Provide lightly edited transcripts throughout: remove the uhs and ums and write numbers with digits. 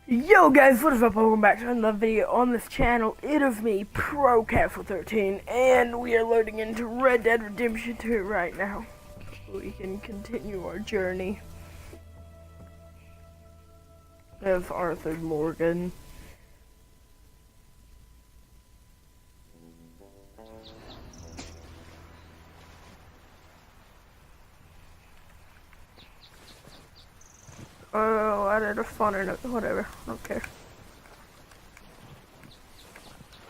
Yo guys, what is up? Welcome back to another video on this channel. It is me, PT.2, and we are loading into Red Dead Redemption 2 right now. So we can continue our journey as Arthur Morgan. Oh, I did a funner note, whatever, I don't care.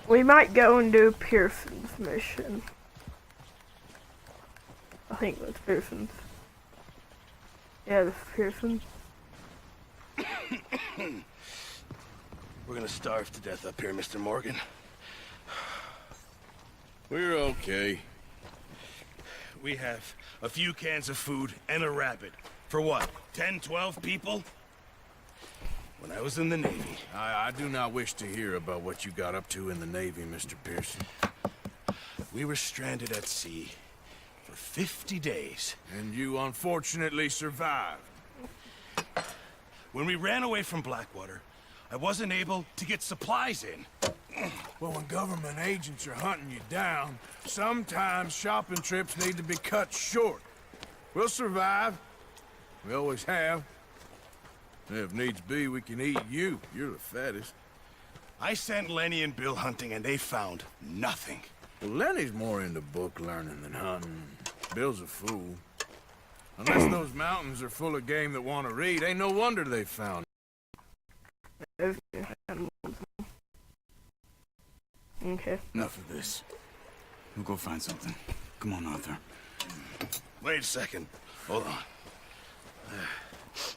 We might go and do Pearson's mission. I think that's Pearson's. Yeah, this is Pearson's. We're gonna starve to death up here, Mr. Morgan. We're okay. We have a few cans of food and a rabbit. For what, 10, 12 people? When I was in the Navy. I do not wish to hear about what you got up to in the Navy, Mr. Pearson. We were stranded at sea for 50 days. And you unfortunately survived. When we ran away from Blackwater, I wasn't able to get supplies in. Well, when government agents are hunting you down, sometimes shopping trips need to be cut short. We'll survive. We always have. If needs be, we can eat you. You're the fattest. I sent Lenny and Bill hunting, and they found nothing. Well, Lenny's more into book learning than hunting. Bill's a fool. Unless those mountains are full of game that want to read, ain't no wonder they found it. Okay. Enough of this. We'll go find something. Come on, Arthur. Wait a second. Hold on.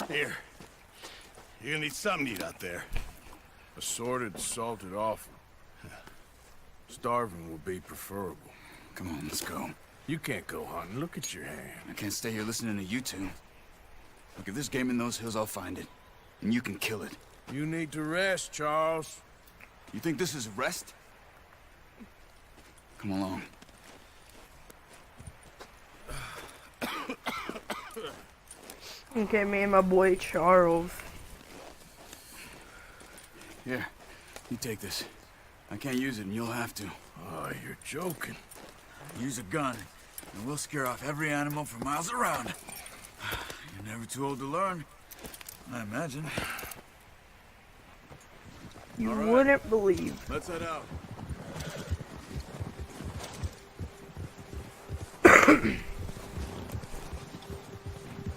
Here. You're gonna need something to eat out there. Assorted, salted offal. Starving will be preferable. Come on, let's go. You can't go hunting. Look at your hand. I can't stay here listening to you two. Look, if there's game in those hills, I'll find it. And you can kill it. You need to rest, Charles. You think this is rest? Come along. Okay, me and my boy Charles. Here, you take this. I can't use it, and you'll have to. Oh, you're joking. Use a gun, and we'll scare off every animal for miles around. You're never too old to learn, I imagine. You wouldn't believe. Let's head out.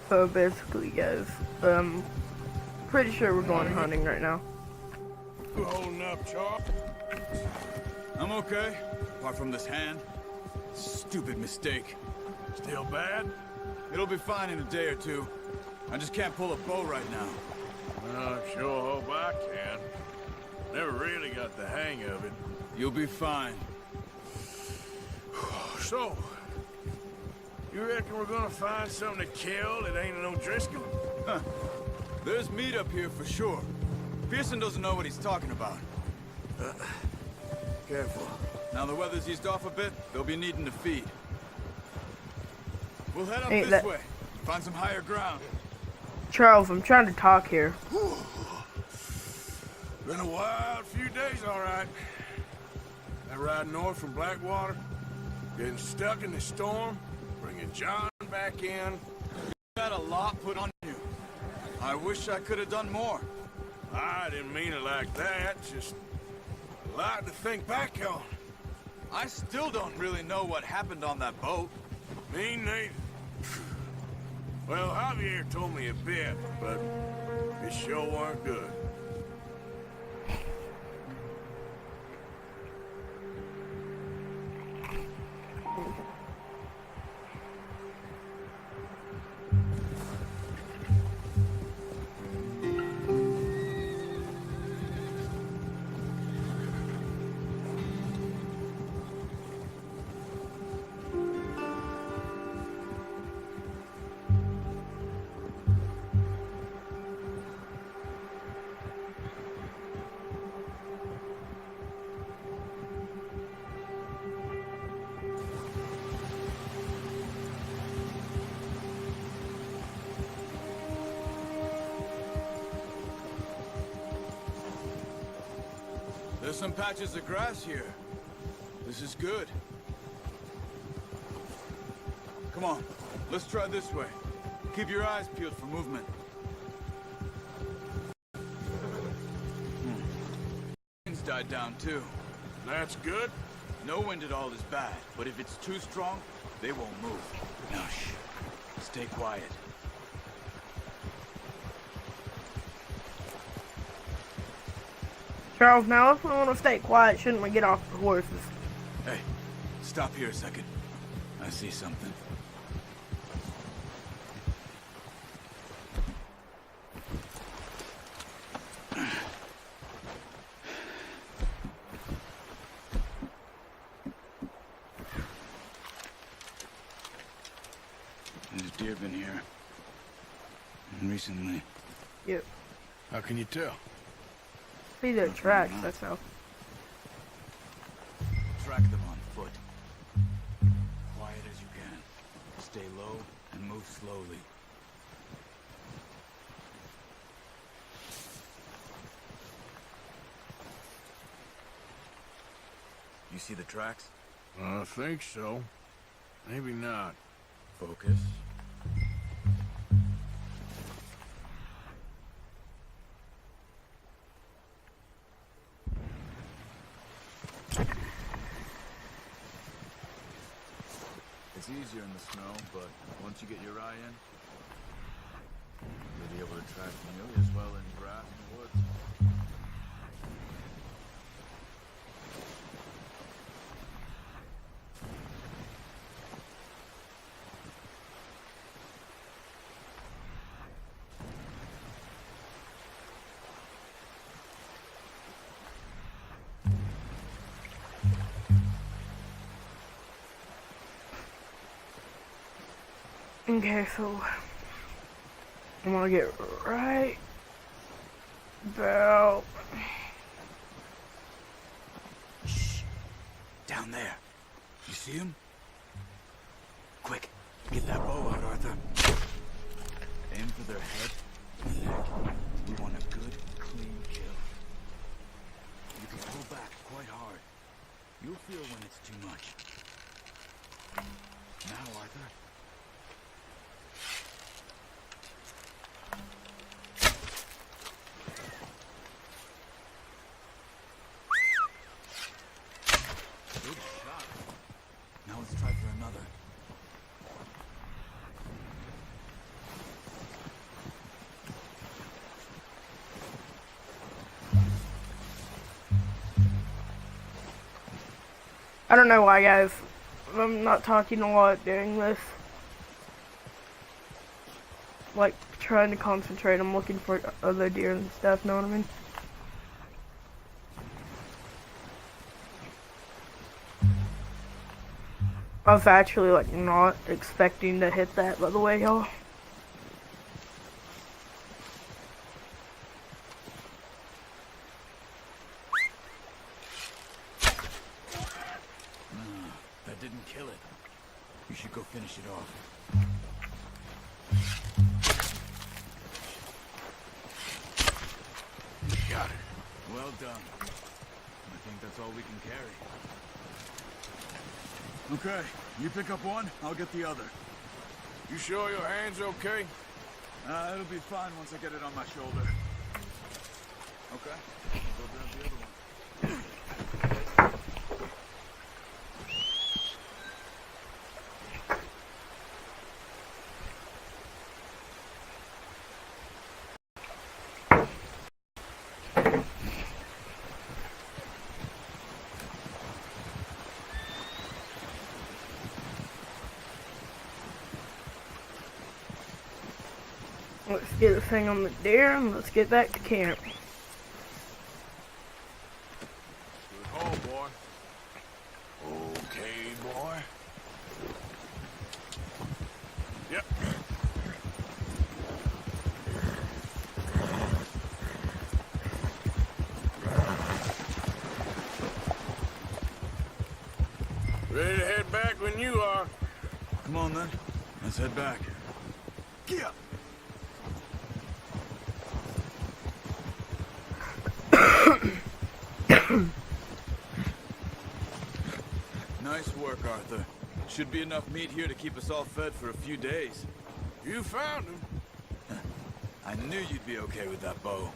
So basically, guys, pretty sure we're going hunting right now. You holding up, Charles? I'm okay, apart from this hand. Stupid mistake. Still bad? It'll be fine in a day or two. I just can't pull a bow right now. I sure hope I can. Never really got the hang of it. You'll be fine. So, you reckon we're gonna find something to kill that ain't no Driscoll? Huh. There's meat up here for sure. Pearson doesn't know what he's talking about. Careful. Now the weather's eased off a bit, they'll be needing to feed. We'll head up Hey, this way. Find some higher ground. Charles, I'm trying to talk here. Been a wild few days, all right. That ride north from Blackwater, getting stuck in the storm, bringing John back in. You got a lot put on you. I wish I could have done more. I didn't mean it like that, just a lot to think back on. I still don't really know what happened on that boat. Me neither. Well, Javier told me a bit, but it sure weren't good. There's some patches of grass here. This is good. Come on, let's try this way. Keep your eyes peeled for movement. Wind's died down too. That's good. No wind at all is bad, but if it's too strong, they won't move. Now shh. Stay quiet. Charles, now if we want to stay quiet, shouldn't we get off the horses? Hey, stop here a second. I see something. There's deer been here. Recently. Yep. How can you tell? See their tracks, that's how. Track them on foot. Quiet as you can. Stay low and move slowly. You see the tracks? I think so. Maybe not. Focus. It's easier in the snow, but once you get your eye in, you'll be able to track nearly as well in grass and woods. Okay, so I'm gonna get right about Shh. Down there. You see him? Quick, get that bow out, Arthur. Aim for their head and neck. We want a good, clean kill. You can pull back quite hard. You'll feel when it's too much. Now, Arthur. Good shot. Now let's try for another. I don't know why, guys. I'm not talking a lot during this. Like, trying to concentrate. I'm looking for other deer and stuff, know what I mean? I was actually, like, not expecting to hit that, by the way, y'all. That didn't kill it. You should go finish it off. Got it. Well done. I think that's all we can carry. Okay, you pick up one, I'll get the other. You sure your hand's okay? It'll be fine once I get it on my shoulder. Okay, go grab the other one. Let's get the thing on the deer and let's get back to camp. Good haul, boy. Okay, boy. Yep. Ready to head back when you are. Come on then, let's head back. Get up! Should be enough meat here to keep us all fed for a few days. You found him. I knew you'd be okay with that bow.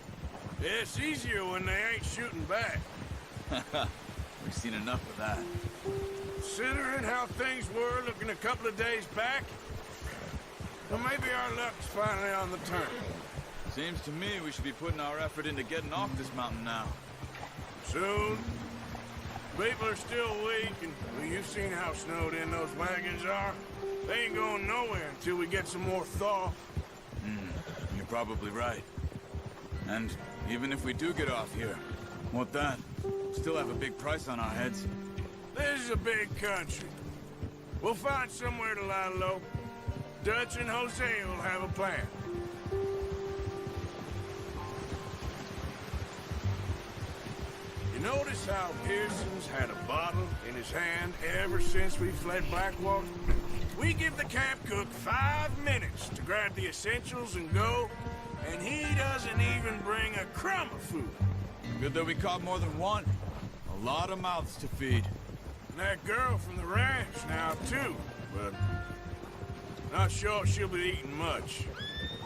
It's easier when they ain't shooting back. We've seen enough of that. Considering how things were looking a couple of days back, well, maybe our luck's finally on the turn. Seems to me we should be putting our effort into getting off this mountain now. Soon. People are still weak, and well, you've seen how snowed in those wagons are. They ain't going nowhere until we get some more thaw. You're probably right. And even if we do get off here, what then? Still have a big price on our heads. This is a big country. We'll find somewhere to lie low. Dutch and Jose will have a plan. You notice how Pearson's had a bottle in his hand ever since we fled Blackwater? We give the camp cook 5 minutes to grab the essentials and go, and he doesn't even bring a crumb of food. Good that we caught more than one. A lot of mouths to feed. And that girl from the ranch now, too, but not sure she'll be eating much.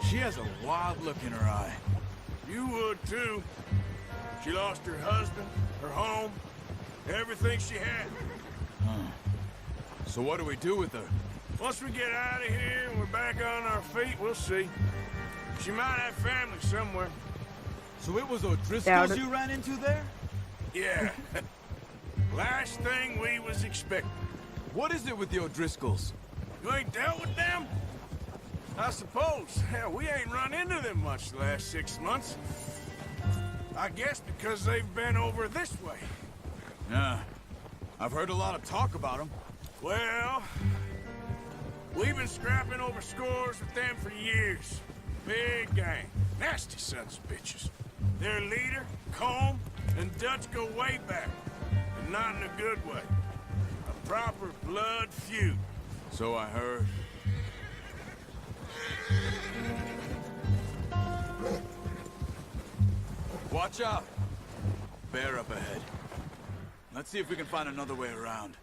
She has a wild look in her eye. You would, too. She lost her husband, her home, everything she had. So what do we do with her? Once we get out of here and we're back on our feet, we'll see. She might have family somewhere. So it was Doubt O'Driscoll's it. you ran into there? Yeah. Last thing we was expecting. What is it with the O'Driscolls? You ain't dealt with them? I suppose. Hell, we ain't run into them much the last 6 months. I guess because they've been over this way. Yeah. I've heard a lot of talk about them. Well, we've been scrapping over scores with them for years. Big gang. Nasty sons of bitches. Their leader, Combe, and Dutch go way back. And not in a good way. A proper blood feud. So I heard. Watch out! Bear up ahead. Let's see if we can find another way around.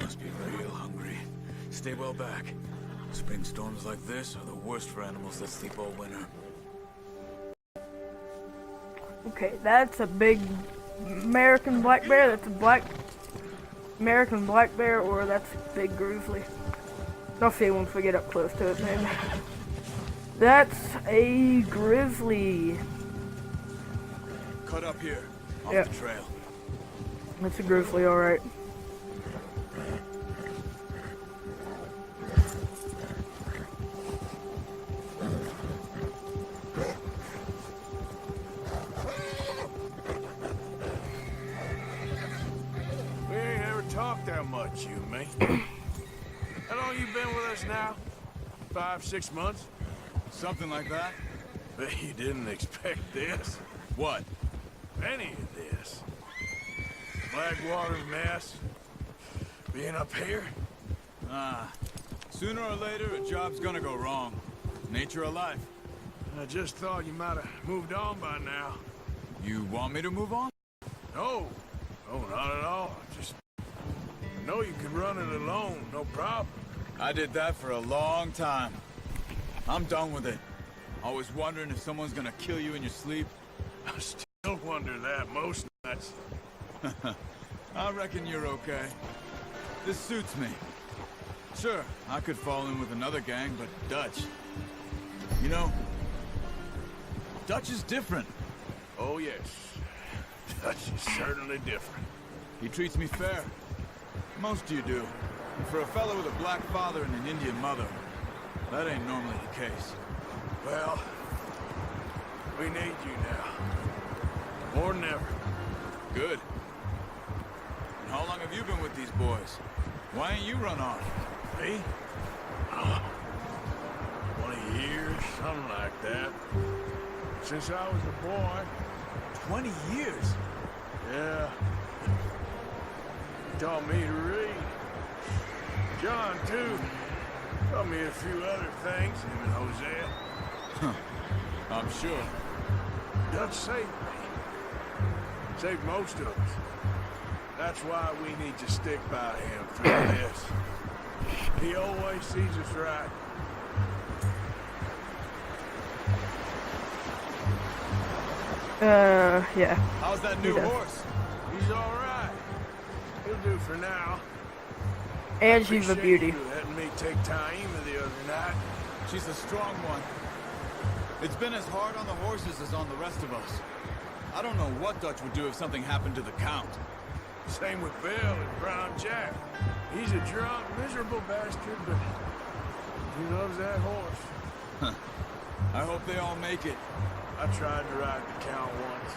Must be real hungry. Stay well back. Spring storms like this are the worst for animals that sleep all winter. Okay, that's a big American black bear. That's a black American black bear, or that's a big grizzly. I'll see once we get up close to it, man. That's a grizzly. Cut up here, off Yep. the trail. That's a grizzly, alright. We ain't ever talked that much, you and me. How long you been with us now? 5, 6 months? Something like that? Bet you didn't expect this. What? Any of this. Blackwater mess. Being up here. Sooner or later, a job's gonna go wrong. Nature of life. I just thought you might have moved on by now. You want me to move on? No. No, not at all. Just know you could run it alone, no problem. I did that for a long time. I'm done with it. Always wondering if someone's gonna kill you in your sleep. I still wonder that most nights. I reckon you're okay. This suits me. Sure, I could fall in with another gang, but Dutch... You know, Dutch is different. Oh, yes. Dutch is certainly different. He treats me fair. Most of you do. And for a fellow with a black father and an Indian mother, that ain't normally the case. Well, we need you now. More than ever. Good. And how long have you been with these boys? Why ain't you run off? Me? 20 years, something like that. Since I was a boy. 20 years? Yeah. He taught me to read. John, too. Taught me a few other things, him and Hosea. I'm sure. Dutch saved me. Saved most of us. That's why we need to stick by him through this. He always sees us right. Yeah. How's that new horse? He's all right. He'll do for now. And she's a Appreciate beauty. you letting me take Taima the other night. She's a strong one. It's been as hard on the horses as on the rest of us. I don't know what Dutch would do if something happened to the Count. Same with Bill and Brown Jack. He's a drunk, miserable bastard, but he loves that horse. I hope they all make it. I tried to ride the Count once.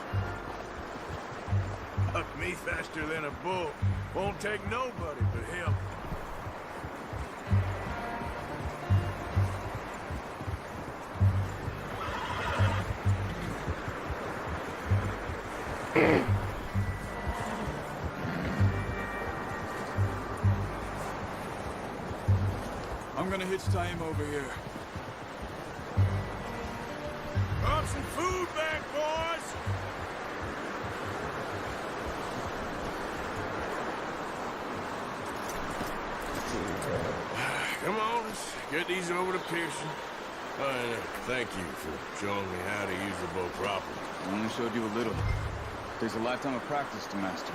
Hucked me faster than a bull. Won't take nobody but him. I'm gonna hitch Taima over here. Brought some food back, boys! Come on, let's get these over to Pearson. And thank you for showing me how to use the bow properly. I only showed you a little. Takes a lifetime of practice to master.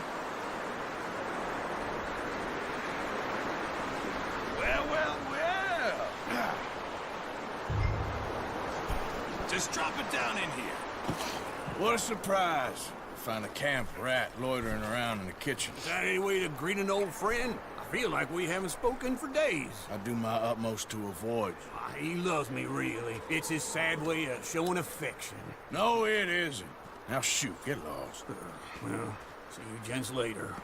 Well, well, well. Just drop it down in here. What a surprise. Find a camp rat loitering around in the kitchen. Is that any way to greet an old friend? I feel like we haven't spoken for days. I do my utmost to avoid. He loves me, really. It's his sad way of showing affection. No, it isn't. Now shoot, get lost. Well, see you gents later.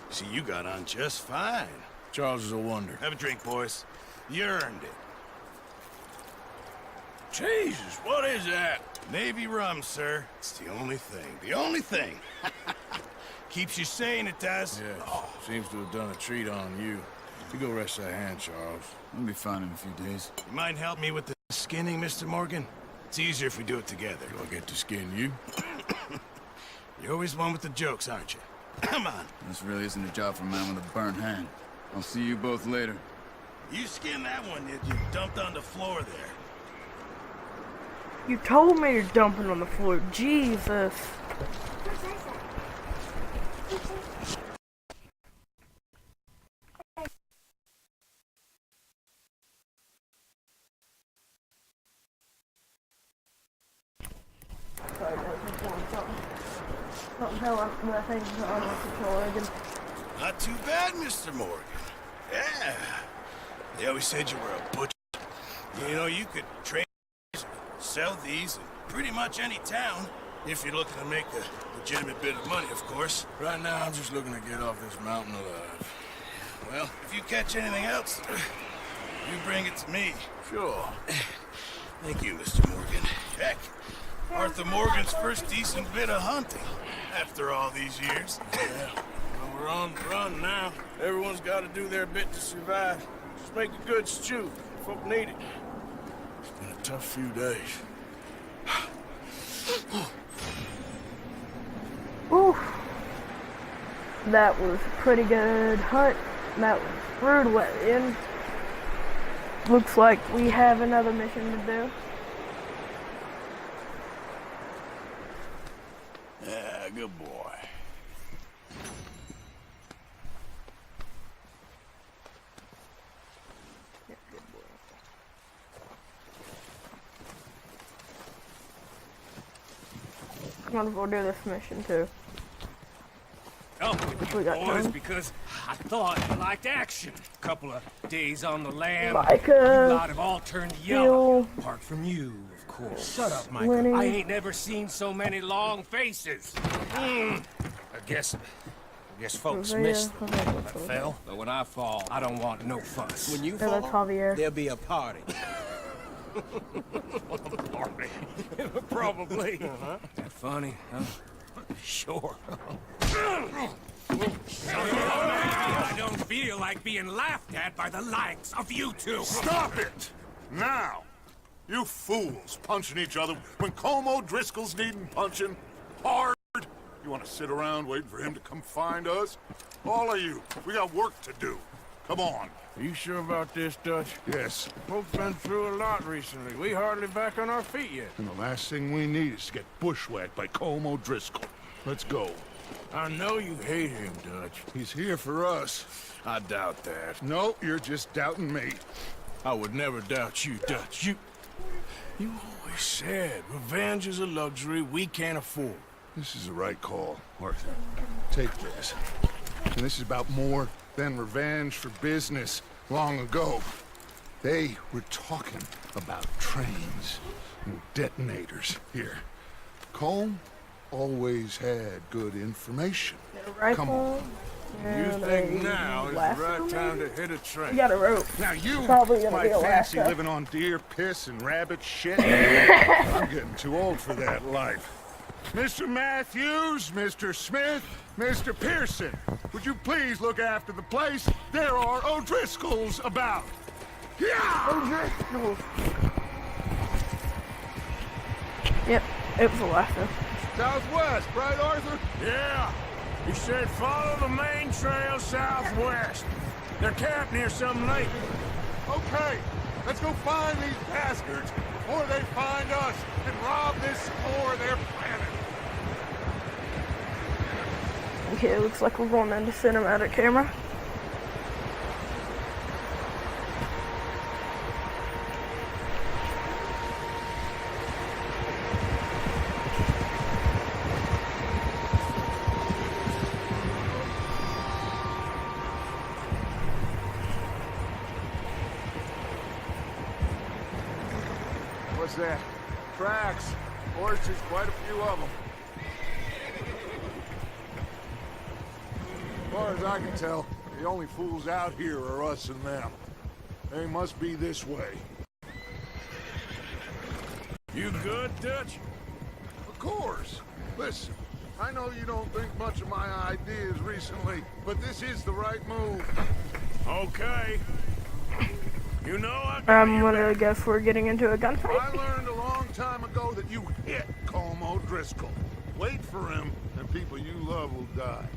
See, you got on just fine. Charles is a wonder. Have a drink, boys. You earned it. Jesus, what is that? Navy rum, sir. It's the only thing. The only thing. Keeps you sane, it does. Yeah, seems to have done a treat on you. You go rest that hand, Charles. I'll be fine in a few days. You mind help me with the skinning, Mr. Morgan? It's easier if we do it together. Do I get to skin you? You're always one with the jokes, aren't you? Come on. This really isn't a job for a man with a burnt hand. I'll see you both later. You skinned that one you dumped on the floor there. You told me you're dumping on the floor. Jesus. Sorry, guys, I'm doing something. Something fell out my thing on my controller again. Not too bad, Mr. Morgan. Yeah. They always said you were a butcher. You know, you could train, sell these in pretty much any town. If you're looking to make a legitimate bit of money, of course. Right now, I'm just looking to get off this mountain alive. Well, if you catch anything else, you bring it to me. Sure. Thank you, Mr. Morgan. Heck, Arthur Morgan's first decent bit of hunting after all these years. Yeah. Well, we're on the run now. Everyone's got to do their bit to survive. Just make a good stew. Folk need it. It's been a tough few days. Oof. That was a pretty good hunt. That was brutal at the end. Looks like we have another mission to do. Yeah, good boy. I'm gonna go do this mission too. Oh, We got boys, time. because I thought you liked action. Couple of days on the lam. Like You lot have all turned yellow. Bill. Apart from you, of course. Shut up, Michael. Winnie. I ain't never seen so many long faces. I guess folks miss them. I fell, but when I fall, I don't want no fuss. When you Yeah, that's Javier. there'll be a party. Party? Probably. That funny, huh? Sure. I don't feel like being laughed at by the likes of you two. Stop it! Now! You fools punching each other when Como Driscoll's needing punching hard. You You want to sit around waiting for him to come find us? All of you, we got work to do. Come on. Are you sure about this, Dutch? Yes. Folks been through a lot recently. We hardly back on our feet yet. And the last thing we need is to get bushwhacked by Colm O'Driscoll. Let's go. I know you hate him, Dutch. He's here for us. I doubt that. No, you're just doubting me. I would never doubt you, Dutch. You always said revenge is a luxury we can't afford. This is the right call, Arthur. Take this. And this is about more than revenge for business long ago. They were talking about trains and detonators here. Colm always had good information. Come on. You think now is the right time to hit a train? We got a rope. Now you Probably gonna might be fancy Alaska. living on deer piss and rabbit shit. I'm getting too old for that life. Mr. Matthews, Mr. Smith, Mr. Pearson, would you please look after the place? There are O'Driscolls about. Yeah! O'Driscoll. Yep, it was Alaska. Southwest, right, Arthur? Yeah. He said follow the main trail southwest. They're camped near some lake. Okay, let's go find these bastards before they find us and rob this store of their planet. Okay, it looks like we're going into cinematic camera. What's that? Tracks. Horses, quite a few of them. As far as I can tell, the only fools out here are us and them. They must be this way. You good, Dutch? Of course. Listen, I know you don't think much of my ideas recently, but this is the right move. Okay. You know I I'm gonna guess we're getting into a gunfight. I learned a long time ago that you hit Colm O'Driscoll. Wait for him, and people you love will die.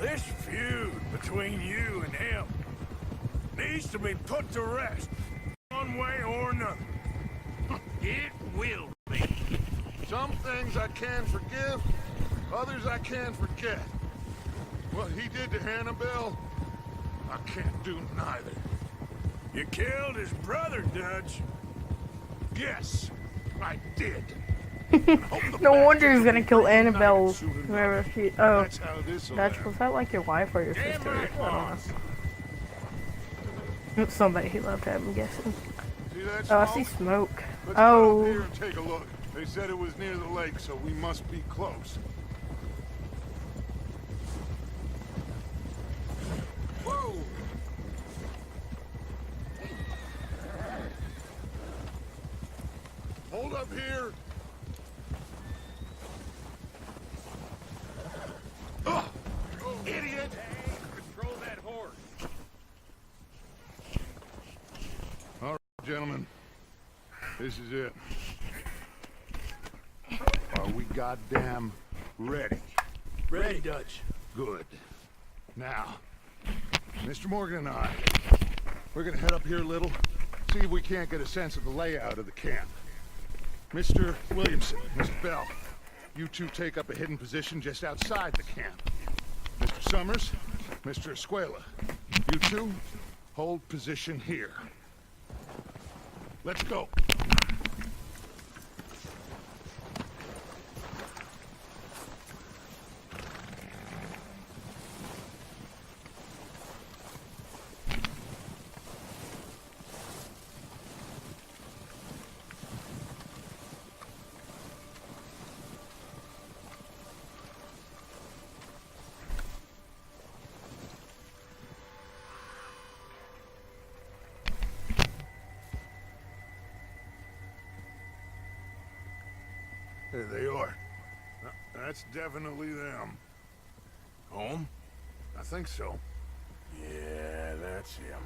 This feud between you and him needs to be put to rest, one way or another. It will be. Some things I can forgive, others I can't forget. What he did to Annabelle, I can't do neither. You killed his brother, Dutch. Yes, I did. No wonder he's gonna kill Annabelle. Whoever she. Oh, That's how this Dutch, was that like your wife or your sister? I don't know. Somebody he loved, I'm guessing. See that Oh, I smoke? see smoke. Let's go up Oh, here and take a look. They said it was near the lake, so we must be close. Whoa! Hold up here. Ugh! Idiot! Control that horse. All right, gentlemen. This is it. Are we goddamn ready? Ready, Dutch. Good. Now, Mr. Morgan and I, we're gonna head up here a little, see if we can't get a sense of the layout of the camp. Mr. Williamson, Mr. Bell, you two take up a hidden position just outside the camp. Mr. Summers, Mr. Escuela, you two hold position here. Let's go. There they are. That's definitely them. Home? I think so. Yeah, that's him.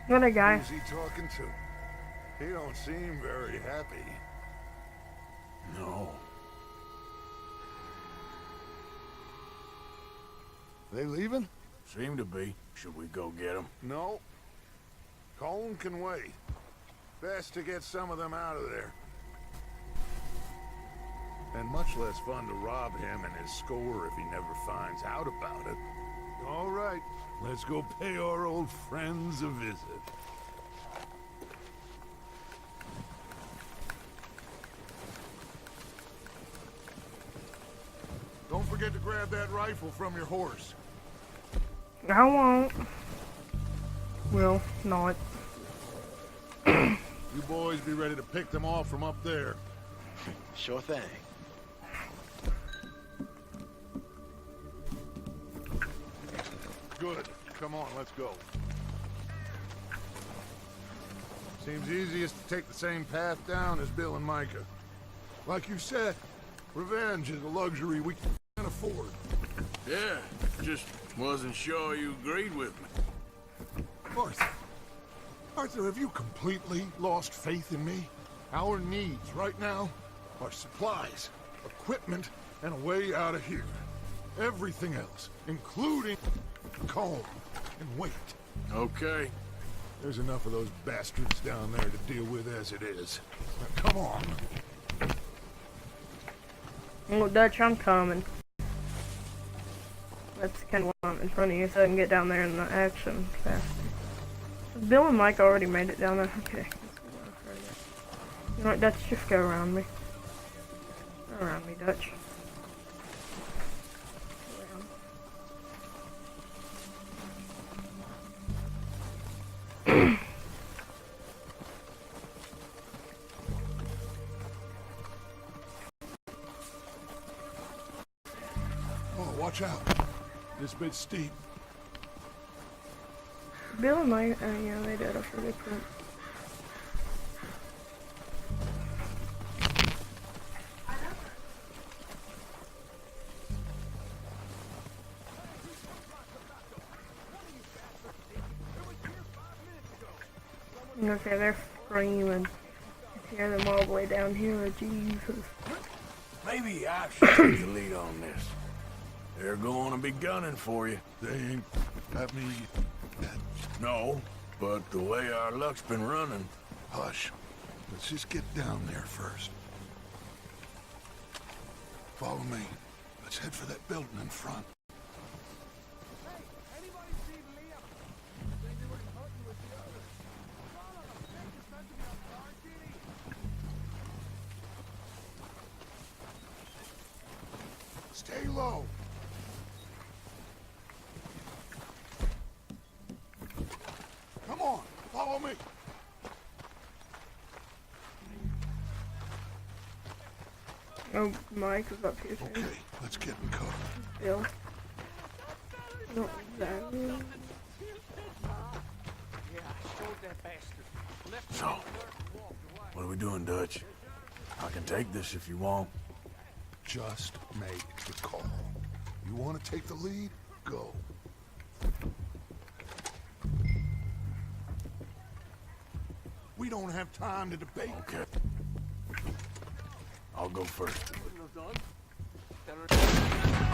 What a guy. Who's he talking to? He don't seem very happy. No. They leaving? Seem to be. Should we go get them? No. Colm can wait. Best to get some of them out of there. And much less fun to rob him and his score if he never finds out about it. All right, let's go pay our old friends a visit. Don't forget to grab that rifle from your horse. I won't. Well, not. You boys be ready to pick them off from up there. Sure thing. Good. Come on, let's go. Seems easiest to take the same path down as Bill and Micah. Like you said, revenge is a luxury we can't afford. Yeah, just wasn't sure you agreed with me. Arthur. Arthur, have you completely lost faith in me? Our needs right now are supplies, equipment, and a way out of here. Everything else, including calm and wait. Okay. There's enough of those bastards down there to deal with as it is. Now, come on. Well, Dutch, I'm coming. That's kind of why I'm in front of you, so I can get down there in the action faster. Bill and Mike already made it down there. Okay. You know what, Dutch, just go around me. Go around me, Dutch. Oh, watch out. This bit's steep. Bill and Mike, yeah, they did a pretty good. Okay, they're screaming. I hear them all the way down here. Jesus. Maybe I should take the lead on this. They're going to be gunning for you. They ain't got me. No, but the way our luck's been running. Hush. Let's just get down there first. Follow me. Let's head for that building in front. Stay low. Come on, follow me. Oh, Mike is up here too. Okay, let's get in cover. Bill. Not exactly. So, what are we doing, Dutch? I can take this if you want. Just make the call. You want to take the lead? Go. We don't have time to debate. Okay. I'll go first.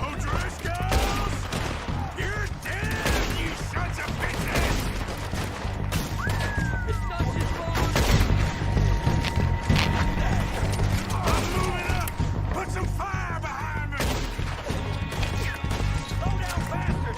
O'Driscolls! You're dead, you sons of bitches! I'm moving up! Put some fire behind me! Slow down faster!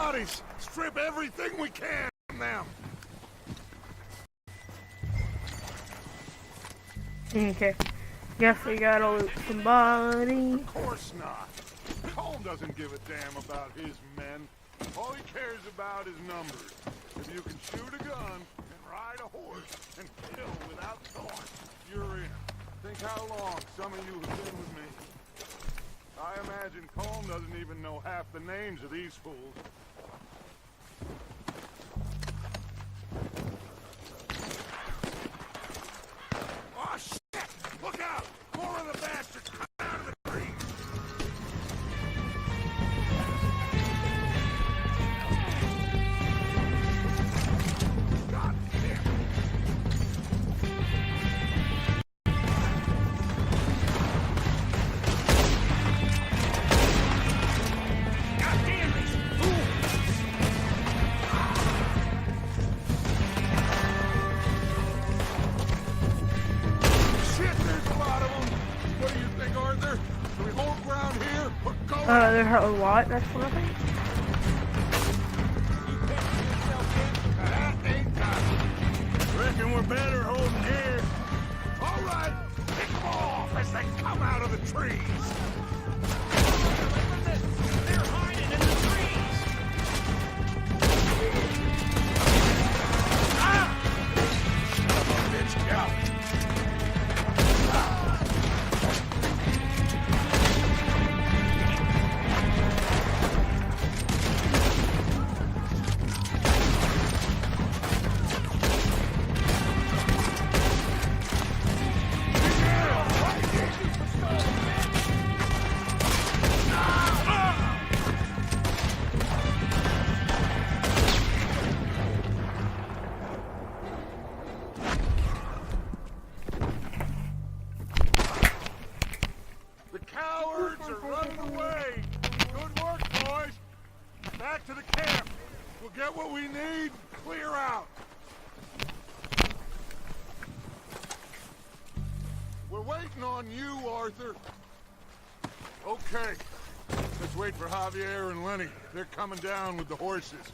bodies! Strip everything we can from them! Okay. Guess we gotta loot somebody. Of course not. Colm doesn't give a damn about his men. All he cares about is numbers. If you can shoot a gun and ride a horse and kill without thought, you're in. Think how long some of you have been with me. I imagine Colm doesn't even know half the names of these fools. Oh, shit! Look out! More of the bastards coming out of the trees! God damn it! Shit, there's a lot of them! What do you think, Arthur? Do we hold ground here or go? There's a lot, that's what I think. That ain't got Reckon we're better holding here. All right, pick them off as they come out of the trees. They're hiding in the trees! Bitch, get out. The cowards are running away. Good work, boys. Back to the camp. We'll get what we need. Clear out. We're waiting on you, Arthur. Okay. Let's wait for Javier and Lenny. They're coming down with the horses.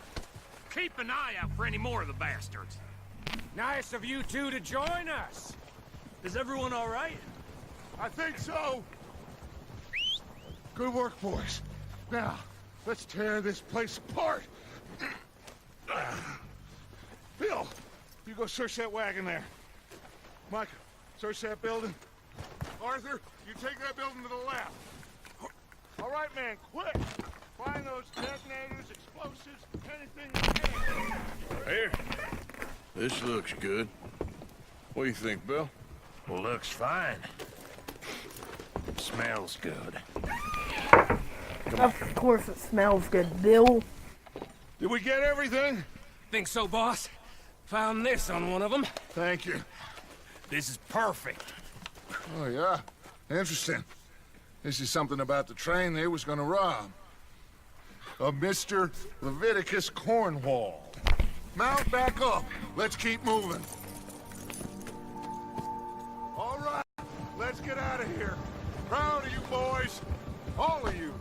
Keep an eye out for any more of the bastards. Nice of you two to join us. Is everyone all right? I think so. Good work, boys. Now, let's tear this place apart. Bill, you go search that wagon there. Mike, search that building. Arthur, you take that building to the left. All right, man, quick. Find those detonators, explosives, anything you can. Here. This looks good. What do you think, Bill? Well, looks fine. Smells good. Of course it smells good, Bill. Did we get everything? Think so, boss? Found this on one of them. Thank you. This is perfect. Oh, yeah? Interesting. This is something about the train they was gonna rob. Of Mr. Leviticus Cornwall. Mount back up. Let's keep moving. All right, let's get out of here. Proud of you boys. All of you.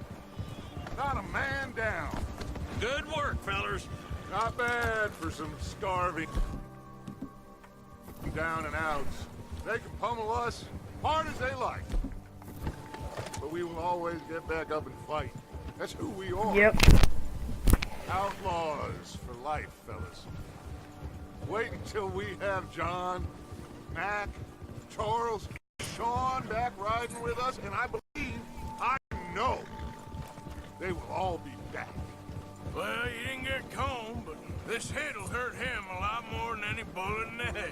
Not a man down. Good work, fellers. Not bad for some starving down and outs. They can pummel us hard as they like. But we will always get back up and fight. That's who we are. Yep. Outlaws for life, fellas. Wait until we have John, Mac, Charles, Sean back riding with us, and I believe, I know, they will all be back. Well, you didn't get Colm, but this hit'll hurt him a lot more than any bullet in the head.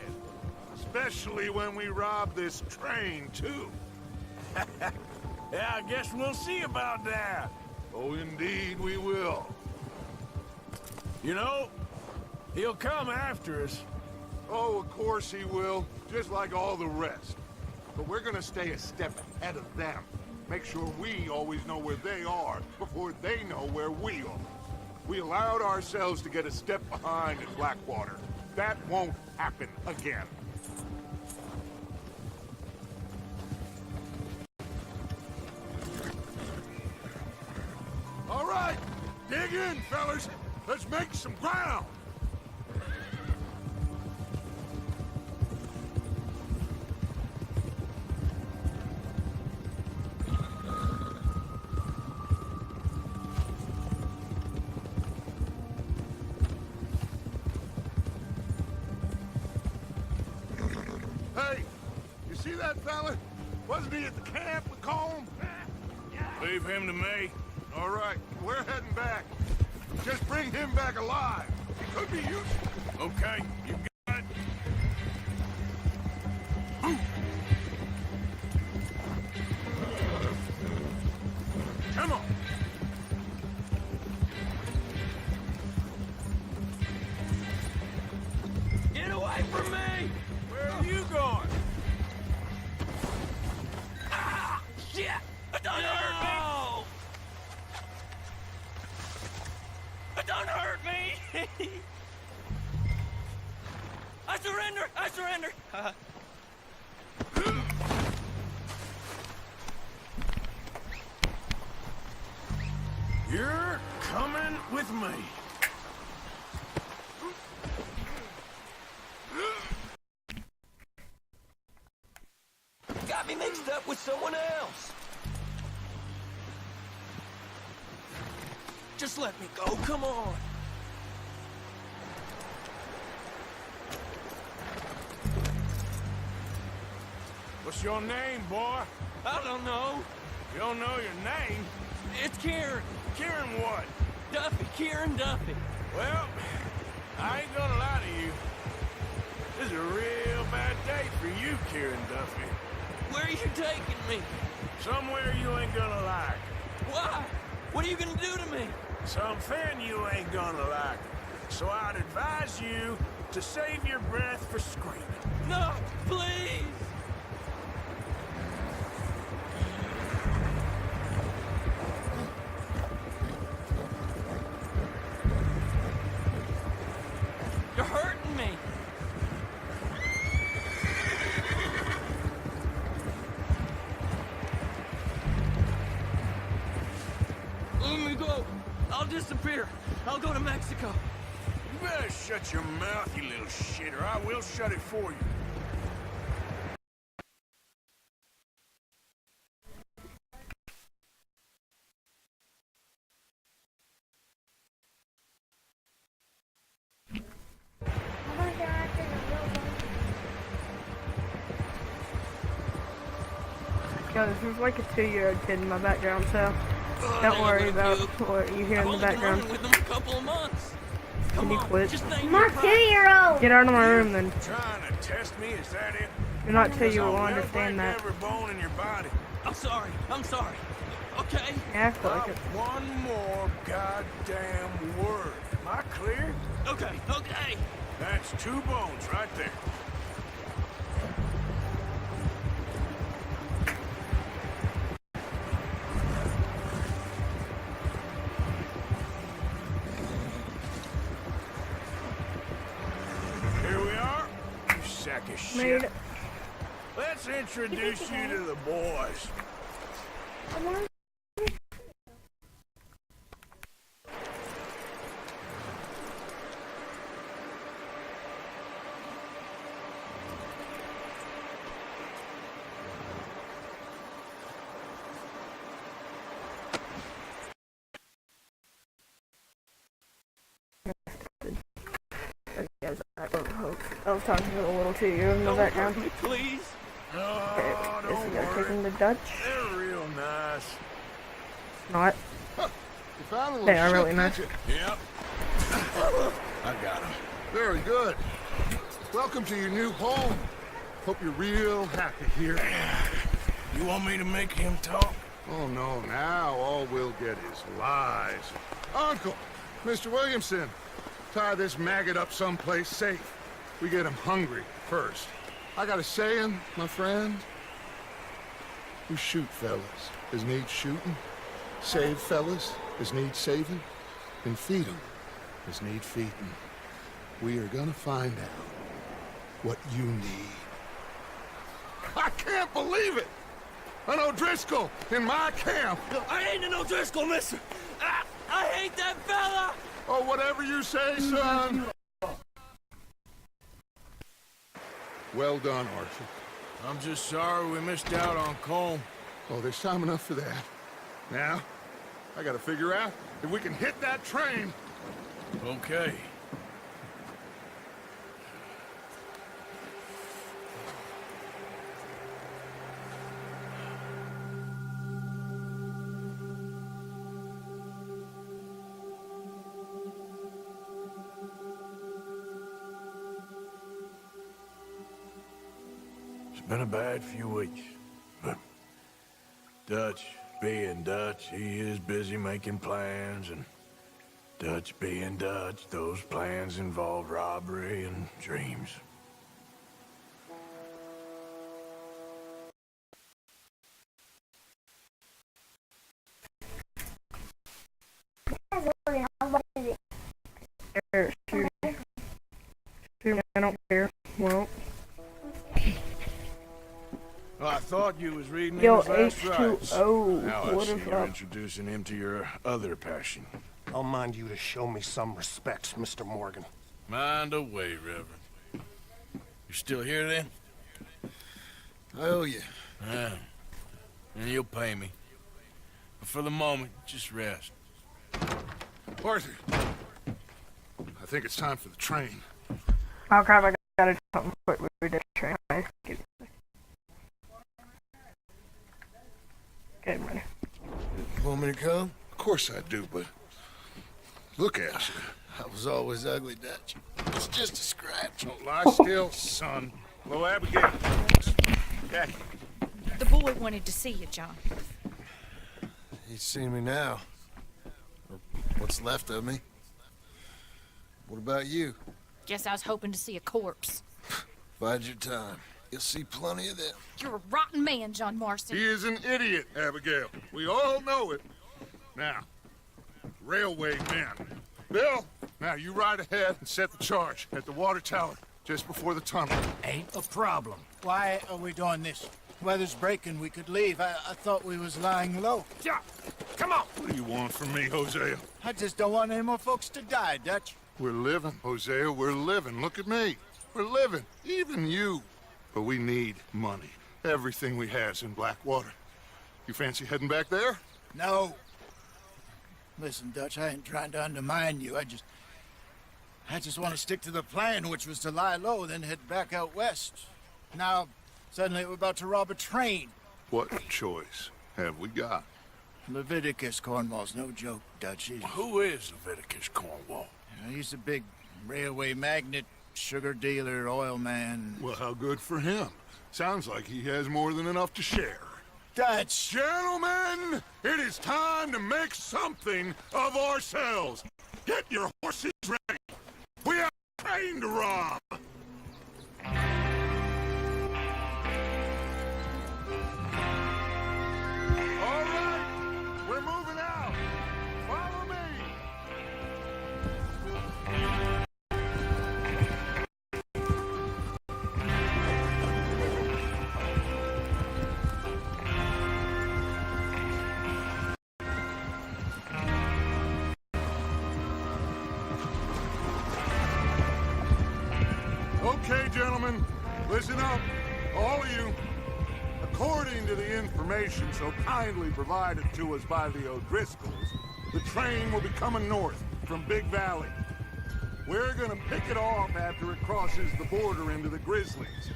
Especially when we rob this train, too. Yeah, I guess we'll see about that. Oh, indeed we will. You know, he'll come after us. Oh, of course he will, just like all the rest. But we're gonna stay a step ahead of them. Make sure we always know where they are before they know where we are. We allowed ourselves to get a step behind in Blackwater. That won't happen again. All right, dig in, fellas. Let's make some ground! Hey, you see that fella? Wasn't he at the camp with Colm? Leave him to me. All right, we're heading back. Just bring him back alive. He could be useful. Okay, you got it. Come on. Get away from me! Where are you going? Ah! Shit! Don't hurt me! Don't hurt me! I surrender! I surrender! You're coming with me. Got me mixed up with someone else. Just let me go, come on. What's your name, boy? I don't know. You don't know your name? It's Kieran. Kieran what? Duffy, Kieran Duffy. Well, I ain't gonna lie to you. This is a real bad day for you, Kieran Duffy. Where are you taking me? Somewhere you ain't gonna like. Why? What are you gonna do to me? Something you ain't gonna like. So I'd advise you to save your breath for screaming. No, please! You're hurting me! Let me go! I'll disappear! I'll go to Mexico! You better shut your mouth, you little shit, or I will shut it for you. Yo, this is like a 2-year-old kid in my background, so don't worry about what you hear in the background. With them a couple of months. Can you quit? My 2-year-old. Get out of my room then. Trying to test me, is that it? You're not 2, you I'll will never understand break that. every bone in your body. I'm sorry. I'm sorry. Okay? You act like it. One more goddamn word. Am I clear? Okay. Okay. That's 2 bones right there. Here we are. You sack of Made shit. it. Let's introduce you to the boys. I was talking to a little 2-year-old in the background. Me, please. Oh, Is don't he gonna take worry. him to Dutch? They're real nice. Not. You found a little They are shit, really didn't nice. you? Yep. I got him. Very good. Welcome to your new home. Hope you're real happy here. You want me to make him talk? Oh, no, now all we'll get is lies. Uncle, Mr. Williamson, tie this maggot up someplace safe. We get him hungry first. I got a saying, my friend. You shoot fellas as need shooting, save fellas as need saving, and feed 'em as need feeding. We are gonna find out what you need. I can't believe it! An O'Driscoll in my camp! I ain't an O'Driscoll, mister. I hate that fella. Oh, whatever you say, son. Well done, Arthur. I'm just sorry we missed out on Colm. Oh, there's time enough for that. Now, I gotta figure out if we can hit that train. Okay. It's been a bad few weeks, but Dutch being Dutch, he is busy making plans, and Dutch being Dutch, those plans involve robbery and dreams. Shoot me, I don't care. Well. Well, I thought you was reading Yo, his last rites. H2O. Now I What see if you're I... introducing him to your other passion. I'll mind you to show me some respect, Mr. Morgan. Mind away, Reverend. You still here then? I owe you. Yeah. And you'll pay me. But for the moment, just rest. Arthur, I think it's time for the train. Oh crap, I gotta do something quick with this train. Okay, ready. Want me to come? Of course I do, but look at you. I was always ugly, Dutch. It's just a scratch. Don't lie still, son. Hello, Abigail. Jackie. The boy wanted to see you, John. He's seen me now. Or what's left of me. What about you? Guess I was hoping to see a corpse. Bide your time. You'll see plenty of them. You're a rotten man, John Marston. He is an idiot, Abigail. We all know it. Now, railway men. Bill, now you ride ahead and set the charge at the water tower just before the tunnel. Ain't a problem. Why are we doing this? Weather's breaking. We could leave. I thought we was lying low. Yeah, come on. What do you want from me, Hosea? I just don't want any more folks to die, Dutch. We're living, Hosea. We're living. Look at me. We're living. Even you. But we need money. Everything we has in Blackwater. You fancy heading back there? No. Listen, Dutch, I ain't trying to undermine you. I just want to stick to the plan, which was to lie low, then head back out west. Now, suddenly we're about to rob a train. What choice have we got? Leviticus Cornwall's no joke, Dutch. Who is Leviticus Cornwall? He's a big railway magnate, sugar dealer, oil man. Well, how good for him. Sounds like he has more than enough to share. Dutch! Gentlemen, it is time to make something of ourselves. Get your horses ready. We have a train to rob. All right, we're moving out. Follow me. Okay, gentlemen, listen up, all of you. According to the information so kindly provided to us by the O'Driscolls, the train will be coming north from Big Valley. We're gonna pick it off after it crosses the border into the Grizzlies.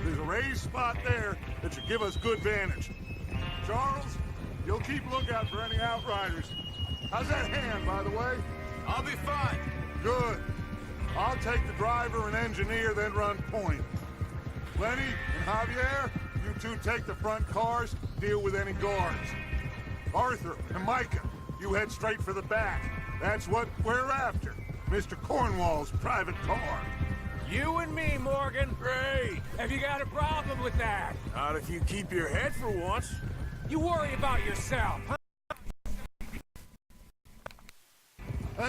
There's a raised spot there that should give us good vantage. Charles, you'll keep lookout for any outriders. How's that hand, by the way? I'll be fine. Good. I'll take the driver and engineer, then run point. Lenny and Javier, you two take the front cars, deal with any guards. Arthur and Micah, you head straight for the back. That's what we're after. Mr. Cornwall's private car. You and me, Morgan. Great. Have you got a problem with that? Not if you keep your head for once. You worry about yourself, huh?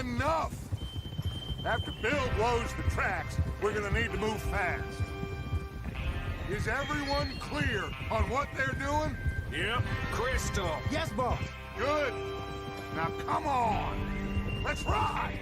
Enough! After Bill blows the tracks, we're gonna need to move fast. Is everyone clear on what they're doing? Yep. Crystal. Yes, boss. Good. Now come on. Let's ride!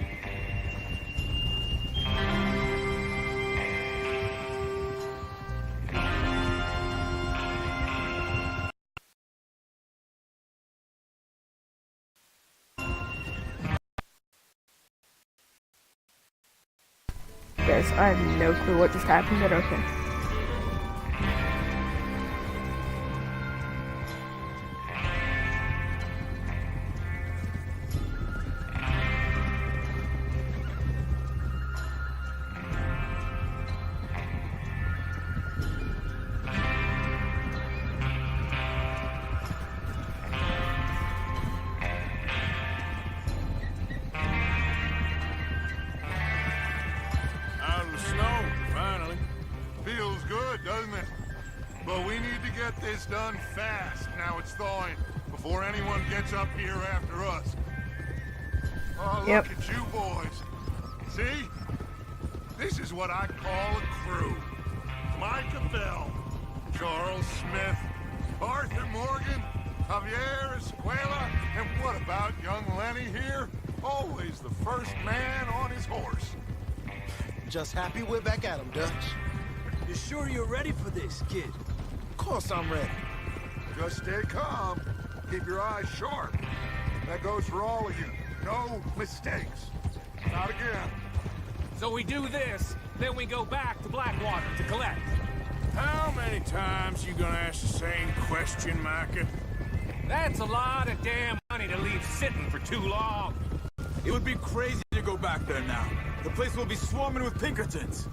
Guys, I have no clue what just happened, but okay. Out of the snow, finally. Feels good, doesn't it? But we need to get this done fast. Now it's thawing, before anyone gets up here after us. Oh, look Yep. at you boys. See? This is what I call a crew. Micah Bell, Charles Smith, Arthur Morgan, Javier Escuela, and what about young Lenny here? Always the first man on his horse. Just happy we're back at 'em, Dutch. You sure you're ready for this, kid? Of course I'm ready. Just stay calm. Keep your eyes sharp. That goes for all of you. No mistakes. Not again. So we do this, then we go back to Blackwater to collect. How many times you gonna ask the same question, Micah? That's a lot of damn money to leave sitting for too long. It would be crazy to go back there now. The place will be swarming with Pinkertons.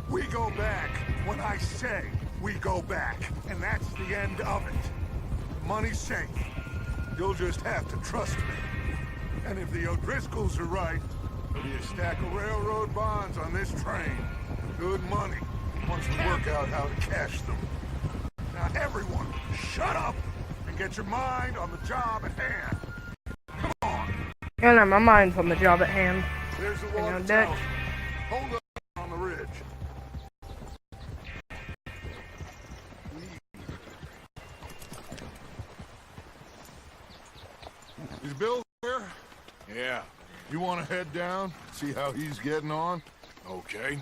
We go back when I say we go back. And that's the end of it. Money's safe. You'll just have to trust me. And if the O'Driscolls are right, there'll be a stack of railroad bonds on this train. Good money, once we work out how to cash them. Now everyone, shut up and get your mind on the job at hand. Come on. I know my mind's on the job at hand. There's the Hang water on, tower. Dutch. Hold up on the ridge. Is Bill there? Yeah, You want to head down, see how he's getting on? okay.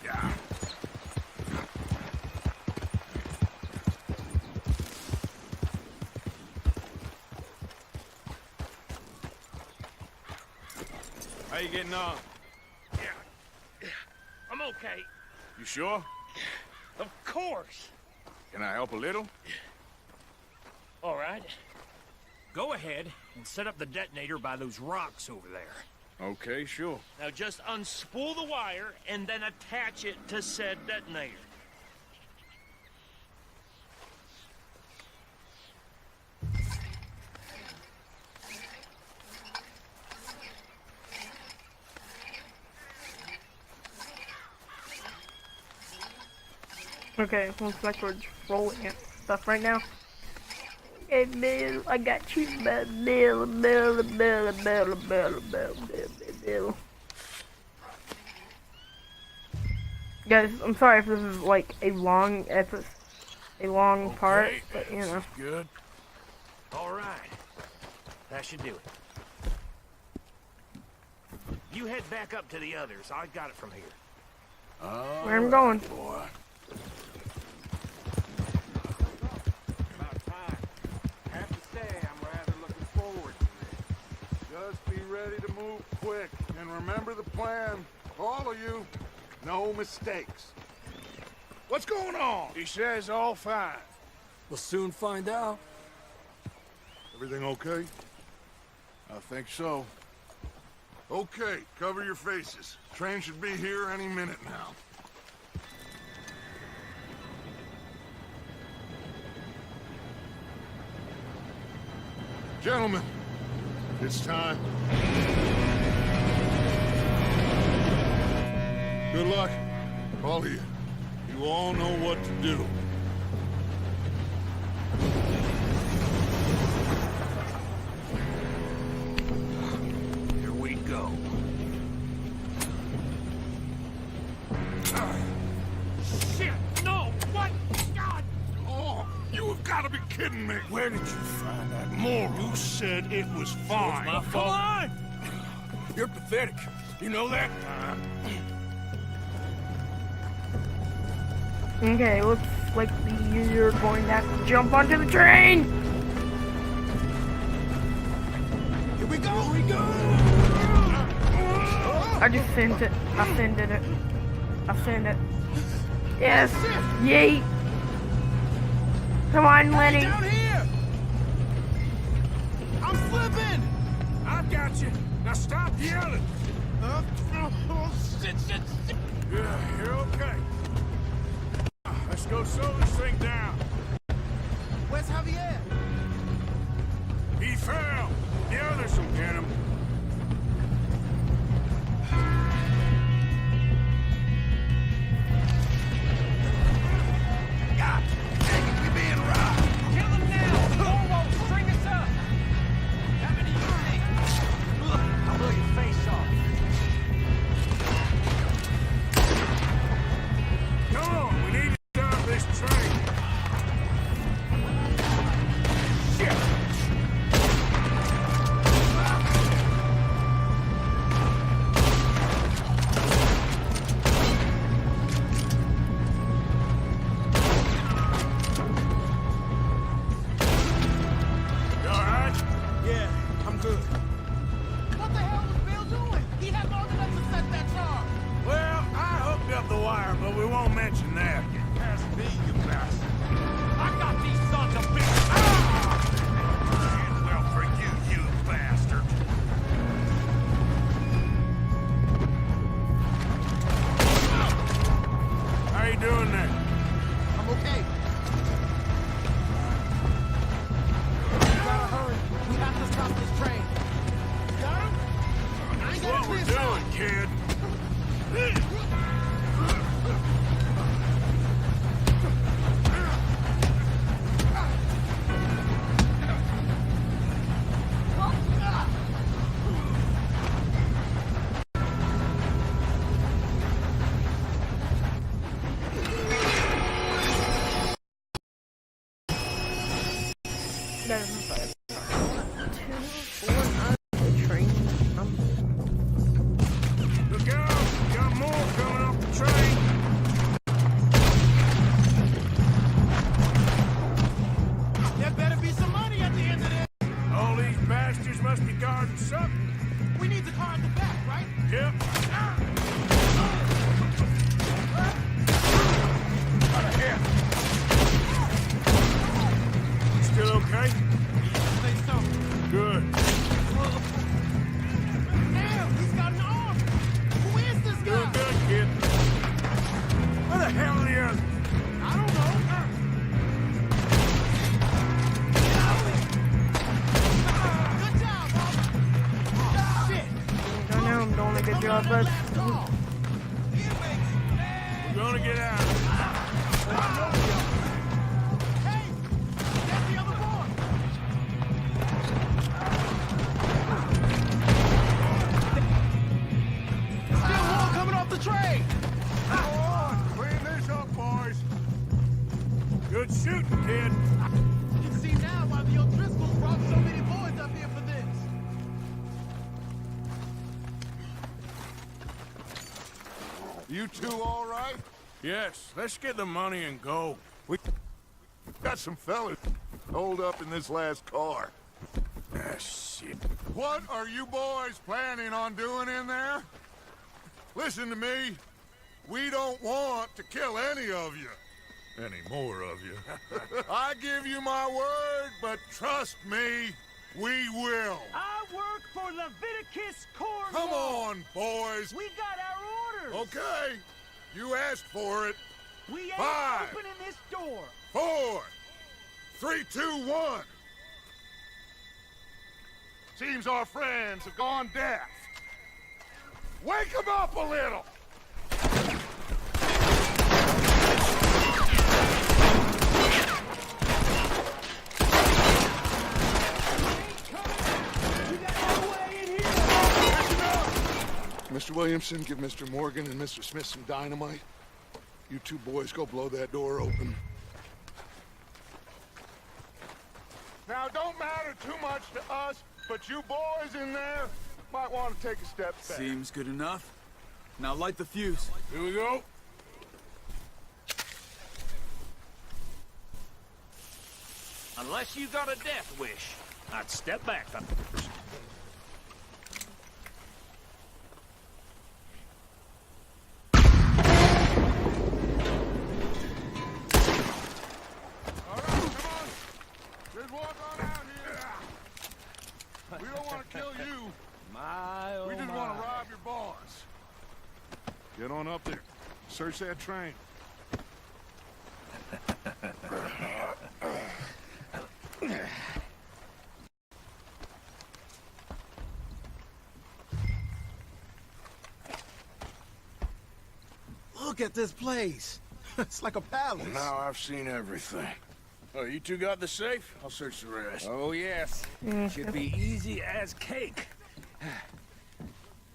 Yeah. How you getting on? I'm okay. You sure? Of course. Can I help a little? All right. Go ahead and set up the detonator by those rocks over there. Okay, sure. Now just unspool the wire and then attach it to said detonator. Okay, looks like we're just rolling it stuff right now. Hey Bill, I got you, Bill. Guys, I'm sorry if this is like a long part, Okay, but you this know. is good. All right. That should do it. You head back up to the others. I got it from here. Where I'm going. Boy. About time. I have to say, I'm rather looking forward to this. Just be ready to move quick. And remember the plan. All of you, no mistakes. What's going on? He says all fine. We'll soon find out. Everything okay? I think so. Okay, cover your faces. Train should be here any minute now. Gentlemen, it's time. Good luck, all of you. You all know what to do. Here we go. Shit! No! What? God! gotta be kidding me! Where did you find that moron? You said it was fine. My fault. Come on! You're pathetic. You know that? Okay, looks like you're going to have to jump onto the train! Here we go! Here we go! I just sent it. I sent it. I sent it. Yes! Yeet! Come on, Lenny! Down here! I'm slipping! I've got you. Now stop yelling! Shit! Yeah, you're okay. Let's go slow this thing down. Where's Javier? He fell. The others will get him. God dang it, we being robbed. Kill him now! Corvo, string us up! How many you think? I'll blow your face off. Come on, we need to stop this train. Shit! You all right? Yeah, I'm good. What the hell was Bill doing? He had long enough to set that charge. Well, I hooked up the wire, but we won't mention that. Get past me, you bastard! I got these sons of bitches! And well for you, you bastard. How you doing there? I'm okay. We gotta hurry. We have to stop this train. Got him? I ain't That's what we're doing, kid. There's 5, 2, 4, the train. Look out! Got more coming off the train. There better be some money at the end of this. All these bastards must be guarding something. We need the car in the back, right? Yep. Out of here. Still okay? I think so. Good. Damn, he's got an arm. Who is this Doing guy? good, kid. Where the hell are the others? I don't know. Good job, Bob. Shit. I know I'm doing a good job, but We're gonna get out. Hey, get the other boy. Still more coming off the train. Go on, clean this up, boys. Good shooting, kid. You can see now why the O'Driscolls brought so many boys up here for this. You two all right? Yes, let's get the money and go. We got some fellas holed up in this last car. Ah, shit. What are you boys planning on doing in there? Listen to me. We don't want to kill any of you. Any more of you. I give you my word, but trust me, we will. I work for Leviticus Corps. Come on, boys. We got our orders. Okay. You asked for it. We ain't 5, opening this door. 4, 3, 2, 1. Seems our friends have gone deaf. Wake them up a little. Mr. Williamson, give Mr. Morgan and Mr. Smith some dynamite. You two boys go blow that door open. Now, it don't matter too much to us, but you boys in there might want to take a step back. Seems good enough. Now light the fuse. Here we go. Unless you got a death wish, I'd step back. All right, come on. Just walk on out here. We don't want to kill you. My, oh We just want to rob your boss. Get on up there. Search that train. Look at this place. It's like a palace. Now I've seen everything. Oh, you two got the safe? I'll search the rest. Oh, yes. Should be easy as cake.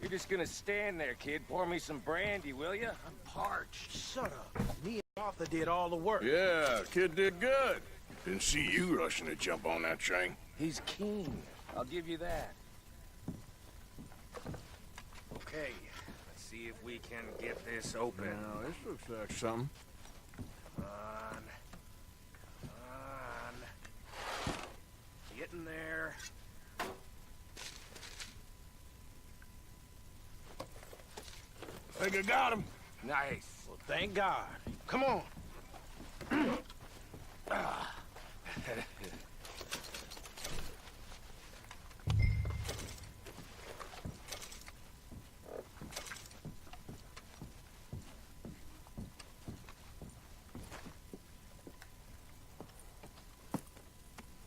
You're just gonna stand there, kid. Pour me some brandy, will you? I'm parched. Shut up. Me and Arthur did all the work. Yeah, kid did good. Didn't see you rushing to jump on that train. He's keen. I'll give you that. Okay, let's see if we can get this open. Now, this looks like something. On. Get in there. I think I got him. Nice. Well, thank God. Come on.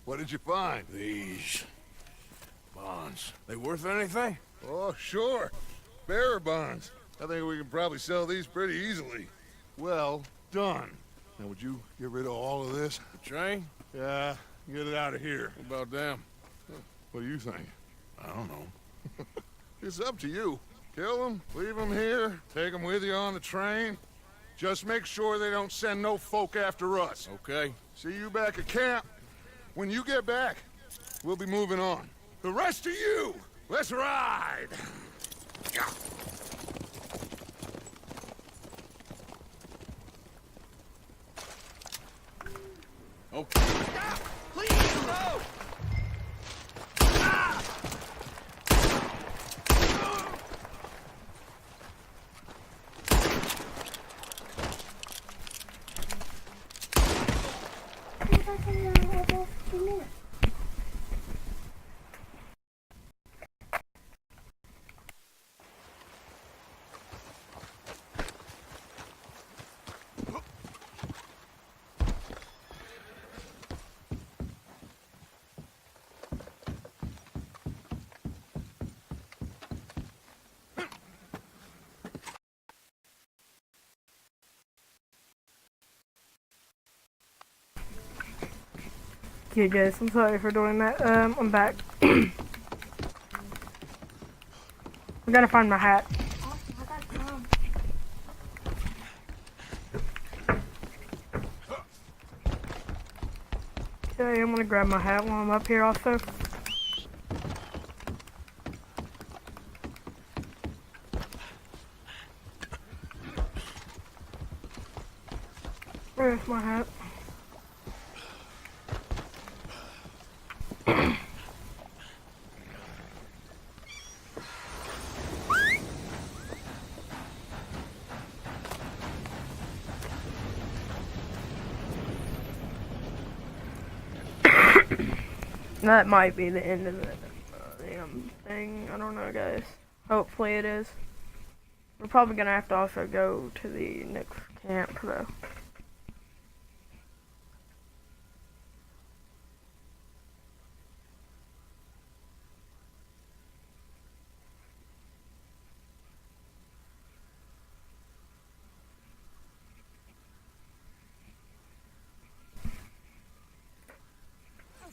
What did you find? These bonds. They worth anything? Oh, sure. Bearer bonds. I think we can probably sell these pretty easily. Well done. Now, would you get rid of all of this? The train? Yeah, get it out of here. What about them? What do you think? I don't know. It's up to you. Kill them, leave them here, take them with you on the train. Just make sure they don't send no folk after us. Okay. See you back at camp. When you get back, we'll be moving on. The rest of you, let's ride! Okay. Please, no! Okay, guys, I'm sorry for doing that. I'm back. I gotta find my hat. Okay, I'm gonna grab my hat while I'm up here also. Where's my hat? That might be the end of the damn thing. I don't know, guys. Hopefully it is. We're probably gonna have to also go to the next camp, though.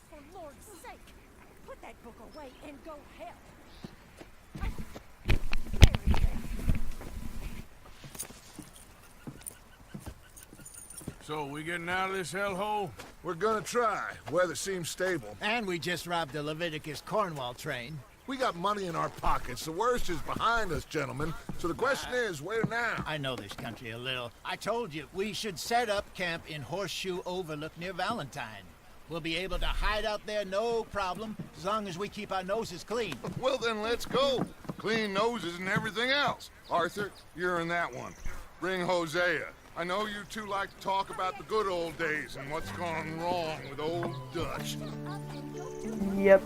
For Lord's sake, put that book away and go help. So, we getting out of this hellhole? We're gonna try. Weather seems stable. And we just robbed the Leviticus Cornwall train. We got money in our pockets. The worst is behind us, gentlemen. So the question is, where now? I know this country a little. I told you, we should set up camp in Horseshoe Overlook near Valentine. We'll be able to hide out there, no problem, as long as we keep our noses clean. Well, then let's go. Clean noses and everything else. Arthur, you're in that one. Bring Hosea. I know you two like to talk about the good old days and what's gone wrong with old Dutch. Yep.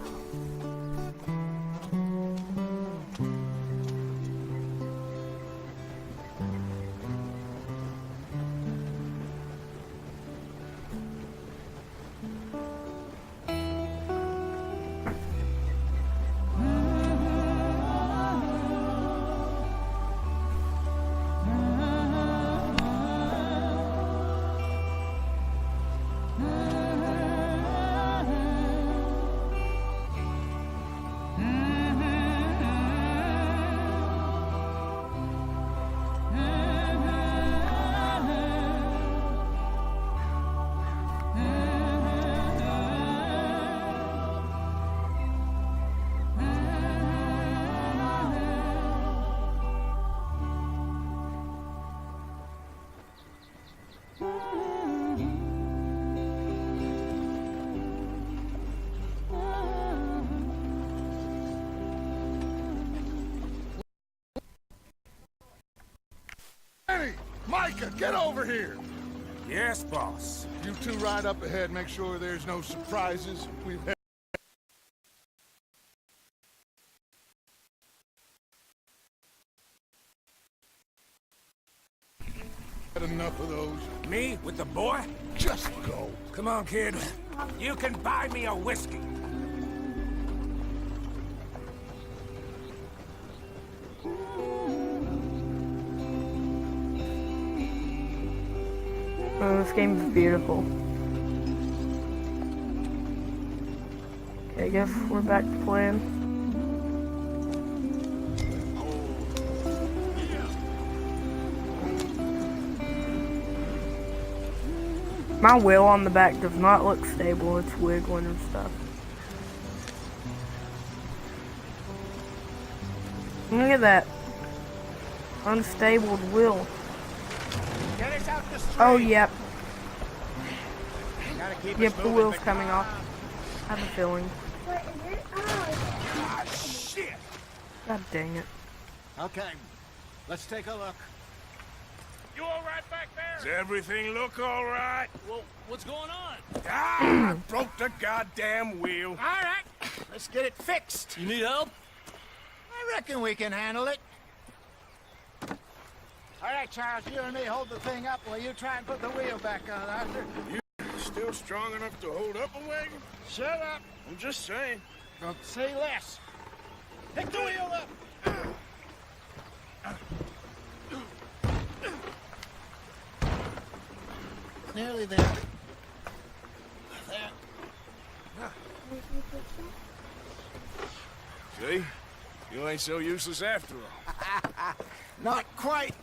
Hey, Micah, get over here! Yes, boss. You two ride up ahead, make sure there's no surprises. We've had enough of those. Me with the boy? Just go. Come on, kid. You can buy me a whiskey. Oh, this game is beautiful. Okay, I guess we're back to playing. My wheel on the back does not look stable, it's wiggling and stuff. Look at that. Unstable wheel. Get us out the street. Oh, yep. Gotta keep Yep, us the moving, wheel's but coming come off. on. I have a feeling. What is it? Oh. Ah, shit! God dang it. Okay, let's take a look. You all right back there? Does everything look all right? Well, what's going on? Ah, I broke the goddamn wheel. All right, let's get it fixed. You need help? I reckon we can handle it. All right, Charles, you and me hold the thing up while you try and put the wheel back on, Arthur. Still strong enough to hold up a wagon? Shut up. I'm just saying. Don't say less. Pick the wheel up. Nearly there. There. See? You ain't so useless after all. Not quite.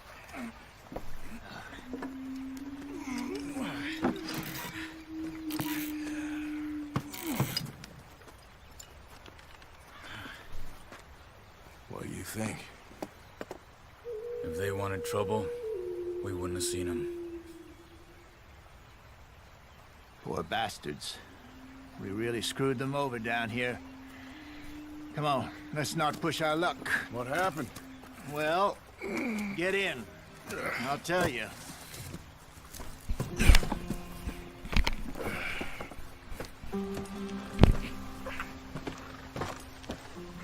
What do you think? If they wanted trouble, we wouldn't have seen them. Poor bastards. We really screwed them over down here. Come on, let's not push our luck. What happened? Well, get in. I'll tell you.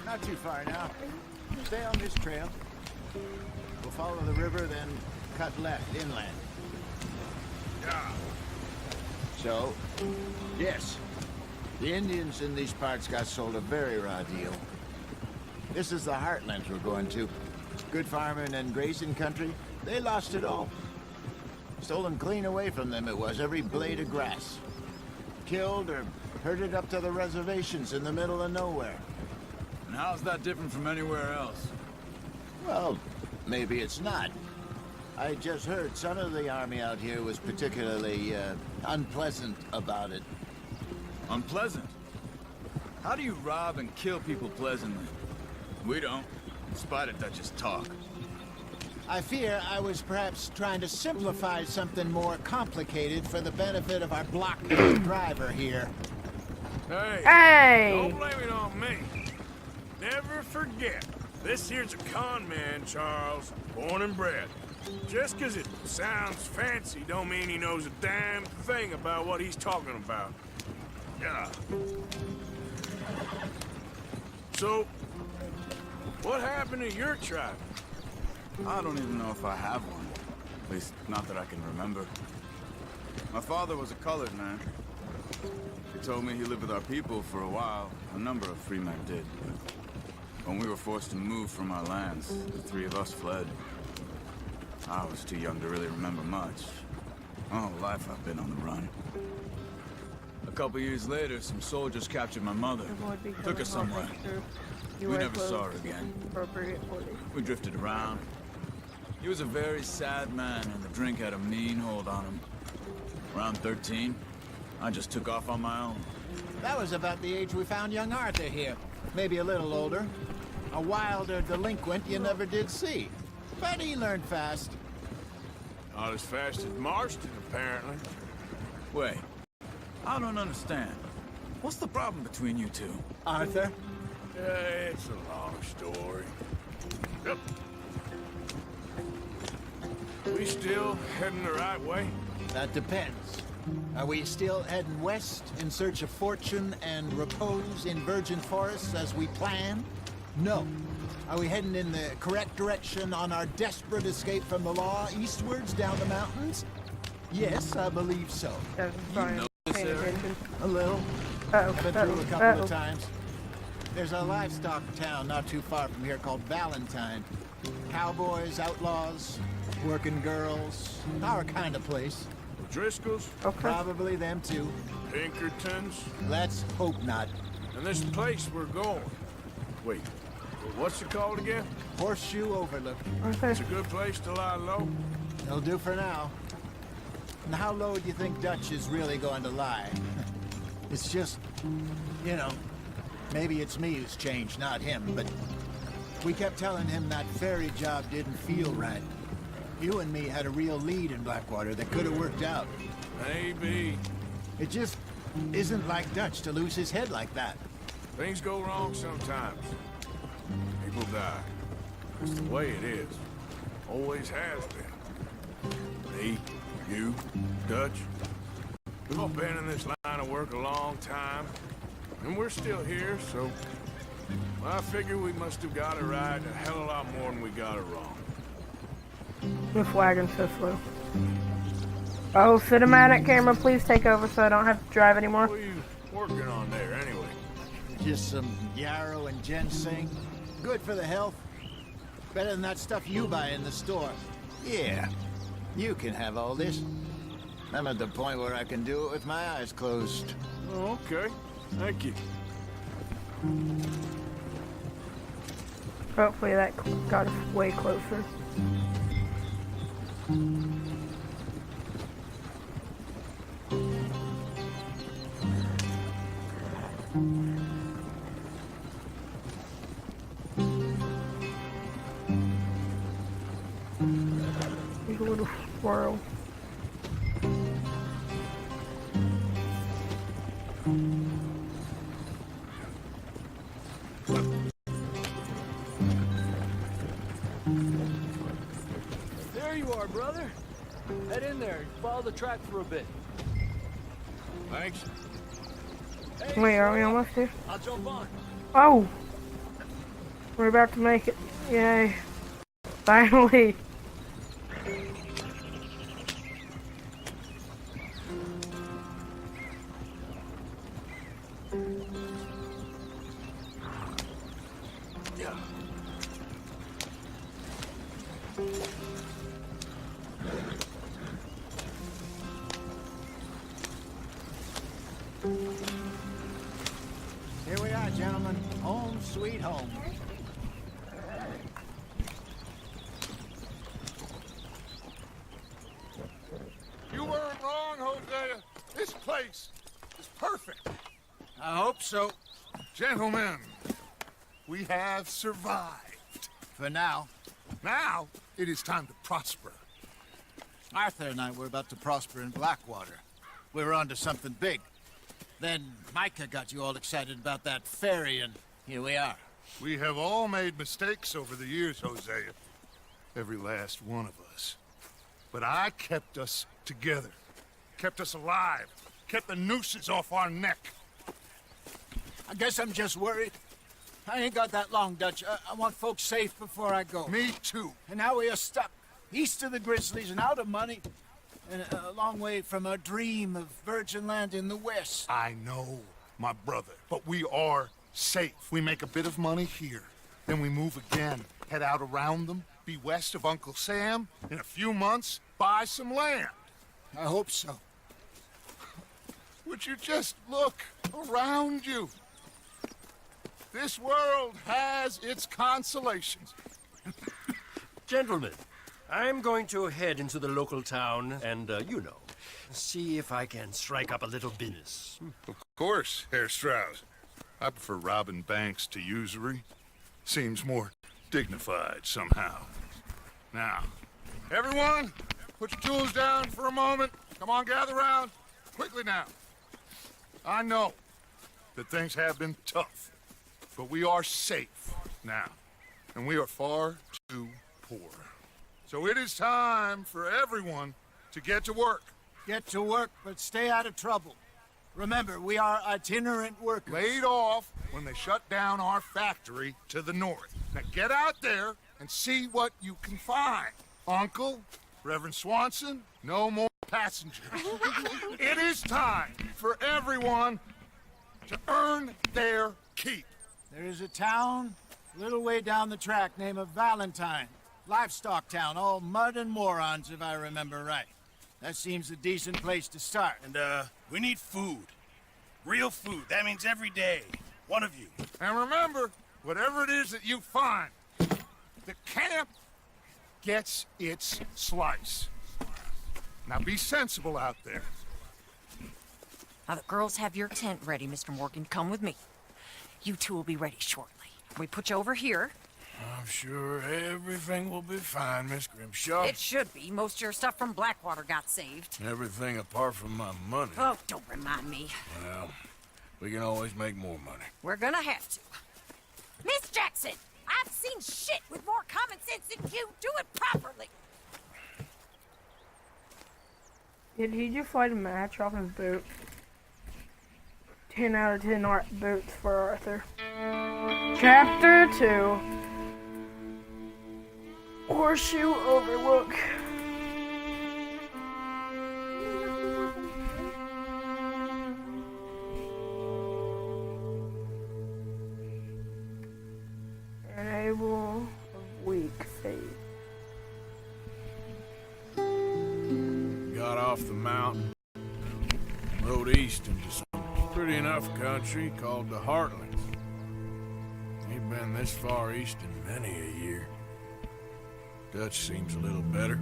Not too far now. Stay on this trail. We'll follow the river, then cut left inland. So, yes, the Indians in these parts got sold a very raw deal. This is the heartland we're going to. Good farming and grazing country, they lost it all. Stolen clean away from them it was, every blade of grass. Killed or herded up to the reservations in the middle of nowhere. And how's that different from anywhere else? Well, maybe it's not. I just heard some of the army out here was particularly unpleasant about it. Unpleasant? How do you rob and kill people pleasantly? We don't, in spite of Dutch's talk. I fear I was perhaps trying to simplify something more complicated for the benefit of our blockhead driver here. Hey! Don't blame it on me. Never forget, this here's a con man, Charles, born and bred. Just 'cause it sounds fancy don't mean he knows a damn thing about what he's talking about. Yeah. So, what happened to your tribe? I don't even know if I have one. At least, not that I can remember. My father was a colored man. He told me he lived with our people for a while. A number of free men did. But when we were forced to move from our lands, the three of us fled. I was too young to really remember much. My whole life I've been on the run. A couple years later, some soldiers captured my mother. Took her somewhere. We never saw her again. We drifted around. He was a very sad man, and the drink had a mean hold on him. Around 13, I just took off on my own. That was about the age we found young Arthur here. Maybe a little older. A wilder delinquent you never did see. But he learned fast. Not as fast as Marston, apparently. Wait, I don't understand. What's the problem between you two? Arthur? It's a long story. Yep. We still heading the right way? That depends. Are we still heading west in search of fortune and repose in virgin forests as we planned? No. Are we heading in the correct direction on our desperate escape from the law eastwards down the mountains? Yes, I believe so. A little. I've been through a couple of times. There's a livestock town not too far from here called Valentine. Cowboys, outlaws, working girls, our kind of place. Driscolls? Okay. Probably them too. Pinkertons? Let's hope not. And this place we're going. Wait, what's it called again? Horseshoe Overlook. Okay. It's a good place to lie low. It'll do for now. And how low do you think Dutch is really going to lie? It's just, you know, maybe it's me who's changed, not him, but we kept telling him that ferry job didn't feel right. You and me had a real lead in Blackwater that could have worked out. Maybe. It just isn't like Dutch to lose his head like that. Things go wrong sometimes. People die. It's the way it is. Always has been. Me, you, Dutch. We've all been in this line of work a long time. And we're still here, so... I figure we must have got it right a hell of a lot more than we got it wrong. This wagon's so slow. Oh, cinematic camera, please take over so I don't have to drive anymore. What are you working on there, anyway? Just some yarrow and ginseng. Good for the health. Better than that stuff you buy in the store. Yeah, you can have all this. I'm at the point where I can do it with my eyes closed. Oh, okay. Thank you. Hopefully that got us way closer. There's a little squirrel. There you are, brother. Head in there and follow the track for a bit. Thanks. Hey, Wait, are we almost here? I'll jump on. Oh! We're about to make it. Yay. Finally. Here we are, gentlemen. Home sweet home. I hope so. Gentlemen, we have survived. For now. Now, it is time to prosper. Arthur and I were about to prosper in Blackwater. We were onto something big. Then Micah got you all excited about that ferry, and here we are. We have all made mistakes over the years, Hosea. Every last one of us. But I kept us together. Kept us alive. Kept the nooses off our neck. I guess I'm just worried. I ain't got that long, Dutch. I want folks safe before I go. Me too. And now we are stuck east of the Grizzlies and out of money, and a long way from our dream of virgin land in the west. I know, my brother, but we are safe. We make a bit of money here, then we move again, head out around them, be west of Uncle Sam, in a few months, buy some land. I hope so. Would you just look around you? This world has its consolations. Gentlemen, I'm going to head into the local town and, see if I can strike up a little business. Of course, Herr Strauss. I prefer robbing banks to usury. Seems more dignified somehow. Now, everyone, put your tools down for a moment. Come on, gather round. Quickly now. I know that things have been tough, but we are safe now, and we are far too poor. So it is time for everyone to get to work. Get to work, but stay out of trouble. Remember, we are itinerant workers. Laid off when they shut down our factory to the north. Now get out there and see what you can find. Uncle, Reverend Swanson, no more passengers. It is time for everyone to earn their keep. There is a town a little way down the track named Valentine. Livestock town, all mud and morons, if I remember right. That seems a decent place to start. And, we need food. Real food. That means every day. One of you. And remember, whatever it is that you find, the camp gets its slice. Now be sensible out there. Now the girls have your tent ready, Mr. Morgan. Come with me. You two will be ready shortly. We put you over here. I'm sure everything will be fine, Miss Grimshaw. It should be. Most of your stuff from Blackwater got saved. Everything apart from my money. Oh, don't remind me. Well, we can always make more money. We're gonna have to. Miss Jackson, I've seen shit with more common sense than you. Do it properly. Did he just light a match off his boot? 10 out of 10 boots for Arthur. Chapter 2. Horseshoe Overlook. Enable of weak faith. Got off the mountain, rode east into some pretty enough country called the Heartlands. Ain't been this far east in many a year. Dutch seems a little better.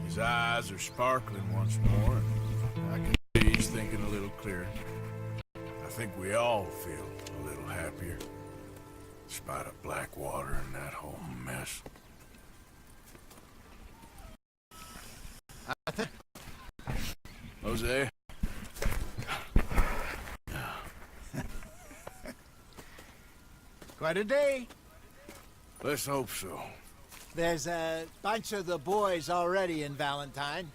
His eyes are sparkling once more, and I can see he's thinking a little clearer. I think we all feel a little happier, in spite of Blackwater and that whole mess. Jose? Quite a day. Let's hope so. There's a bunch of the boys already in Valentine.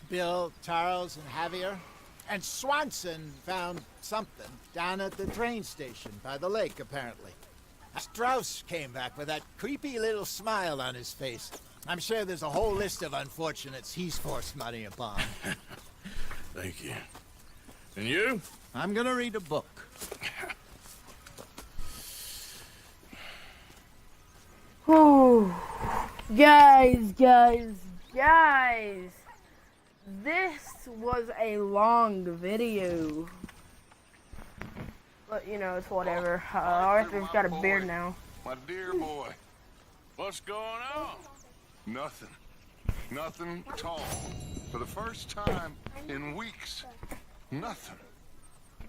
Bill, Charles, and Javier. And Swanson found something down at the train station by the lake, apparently. Strauss came back with that creepy little smile on his face. I'm sure there's a whole list of unfortunates he's forced money upon. Thank you. And you? I'm gonna read a book. Whew. Guys. This was a long video. But, you know, it's whatever. Arthur's got a beard now. My dear boy. What's going on? Nothing. Nothing at all. For the first time in weeks. Nothing.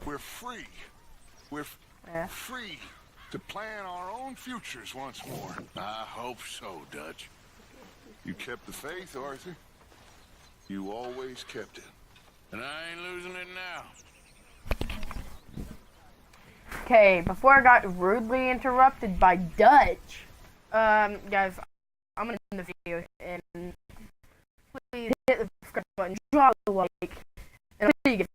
We're free. We're free to plan our own futures once more. I hope so, Dutch. You kept the faith, Arthur. You always kept it. And I ain't losing it now. Okay, before I got rudely interrupted by Dutch, guys, I'm gonna end the video, and please hit the subscribe button, drop a like, and I'll see you guys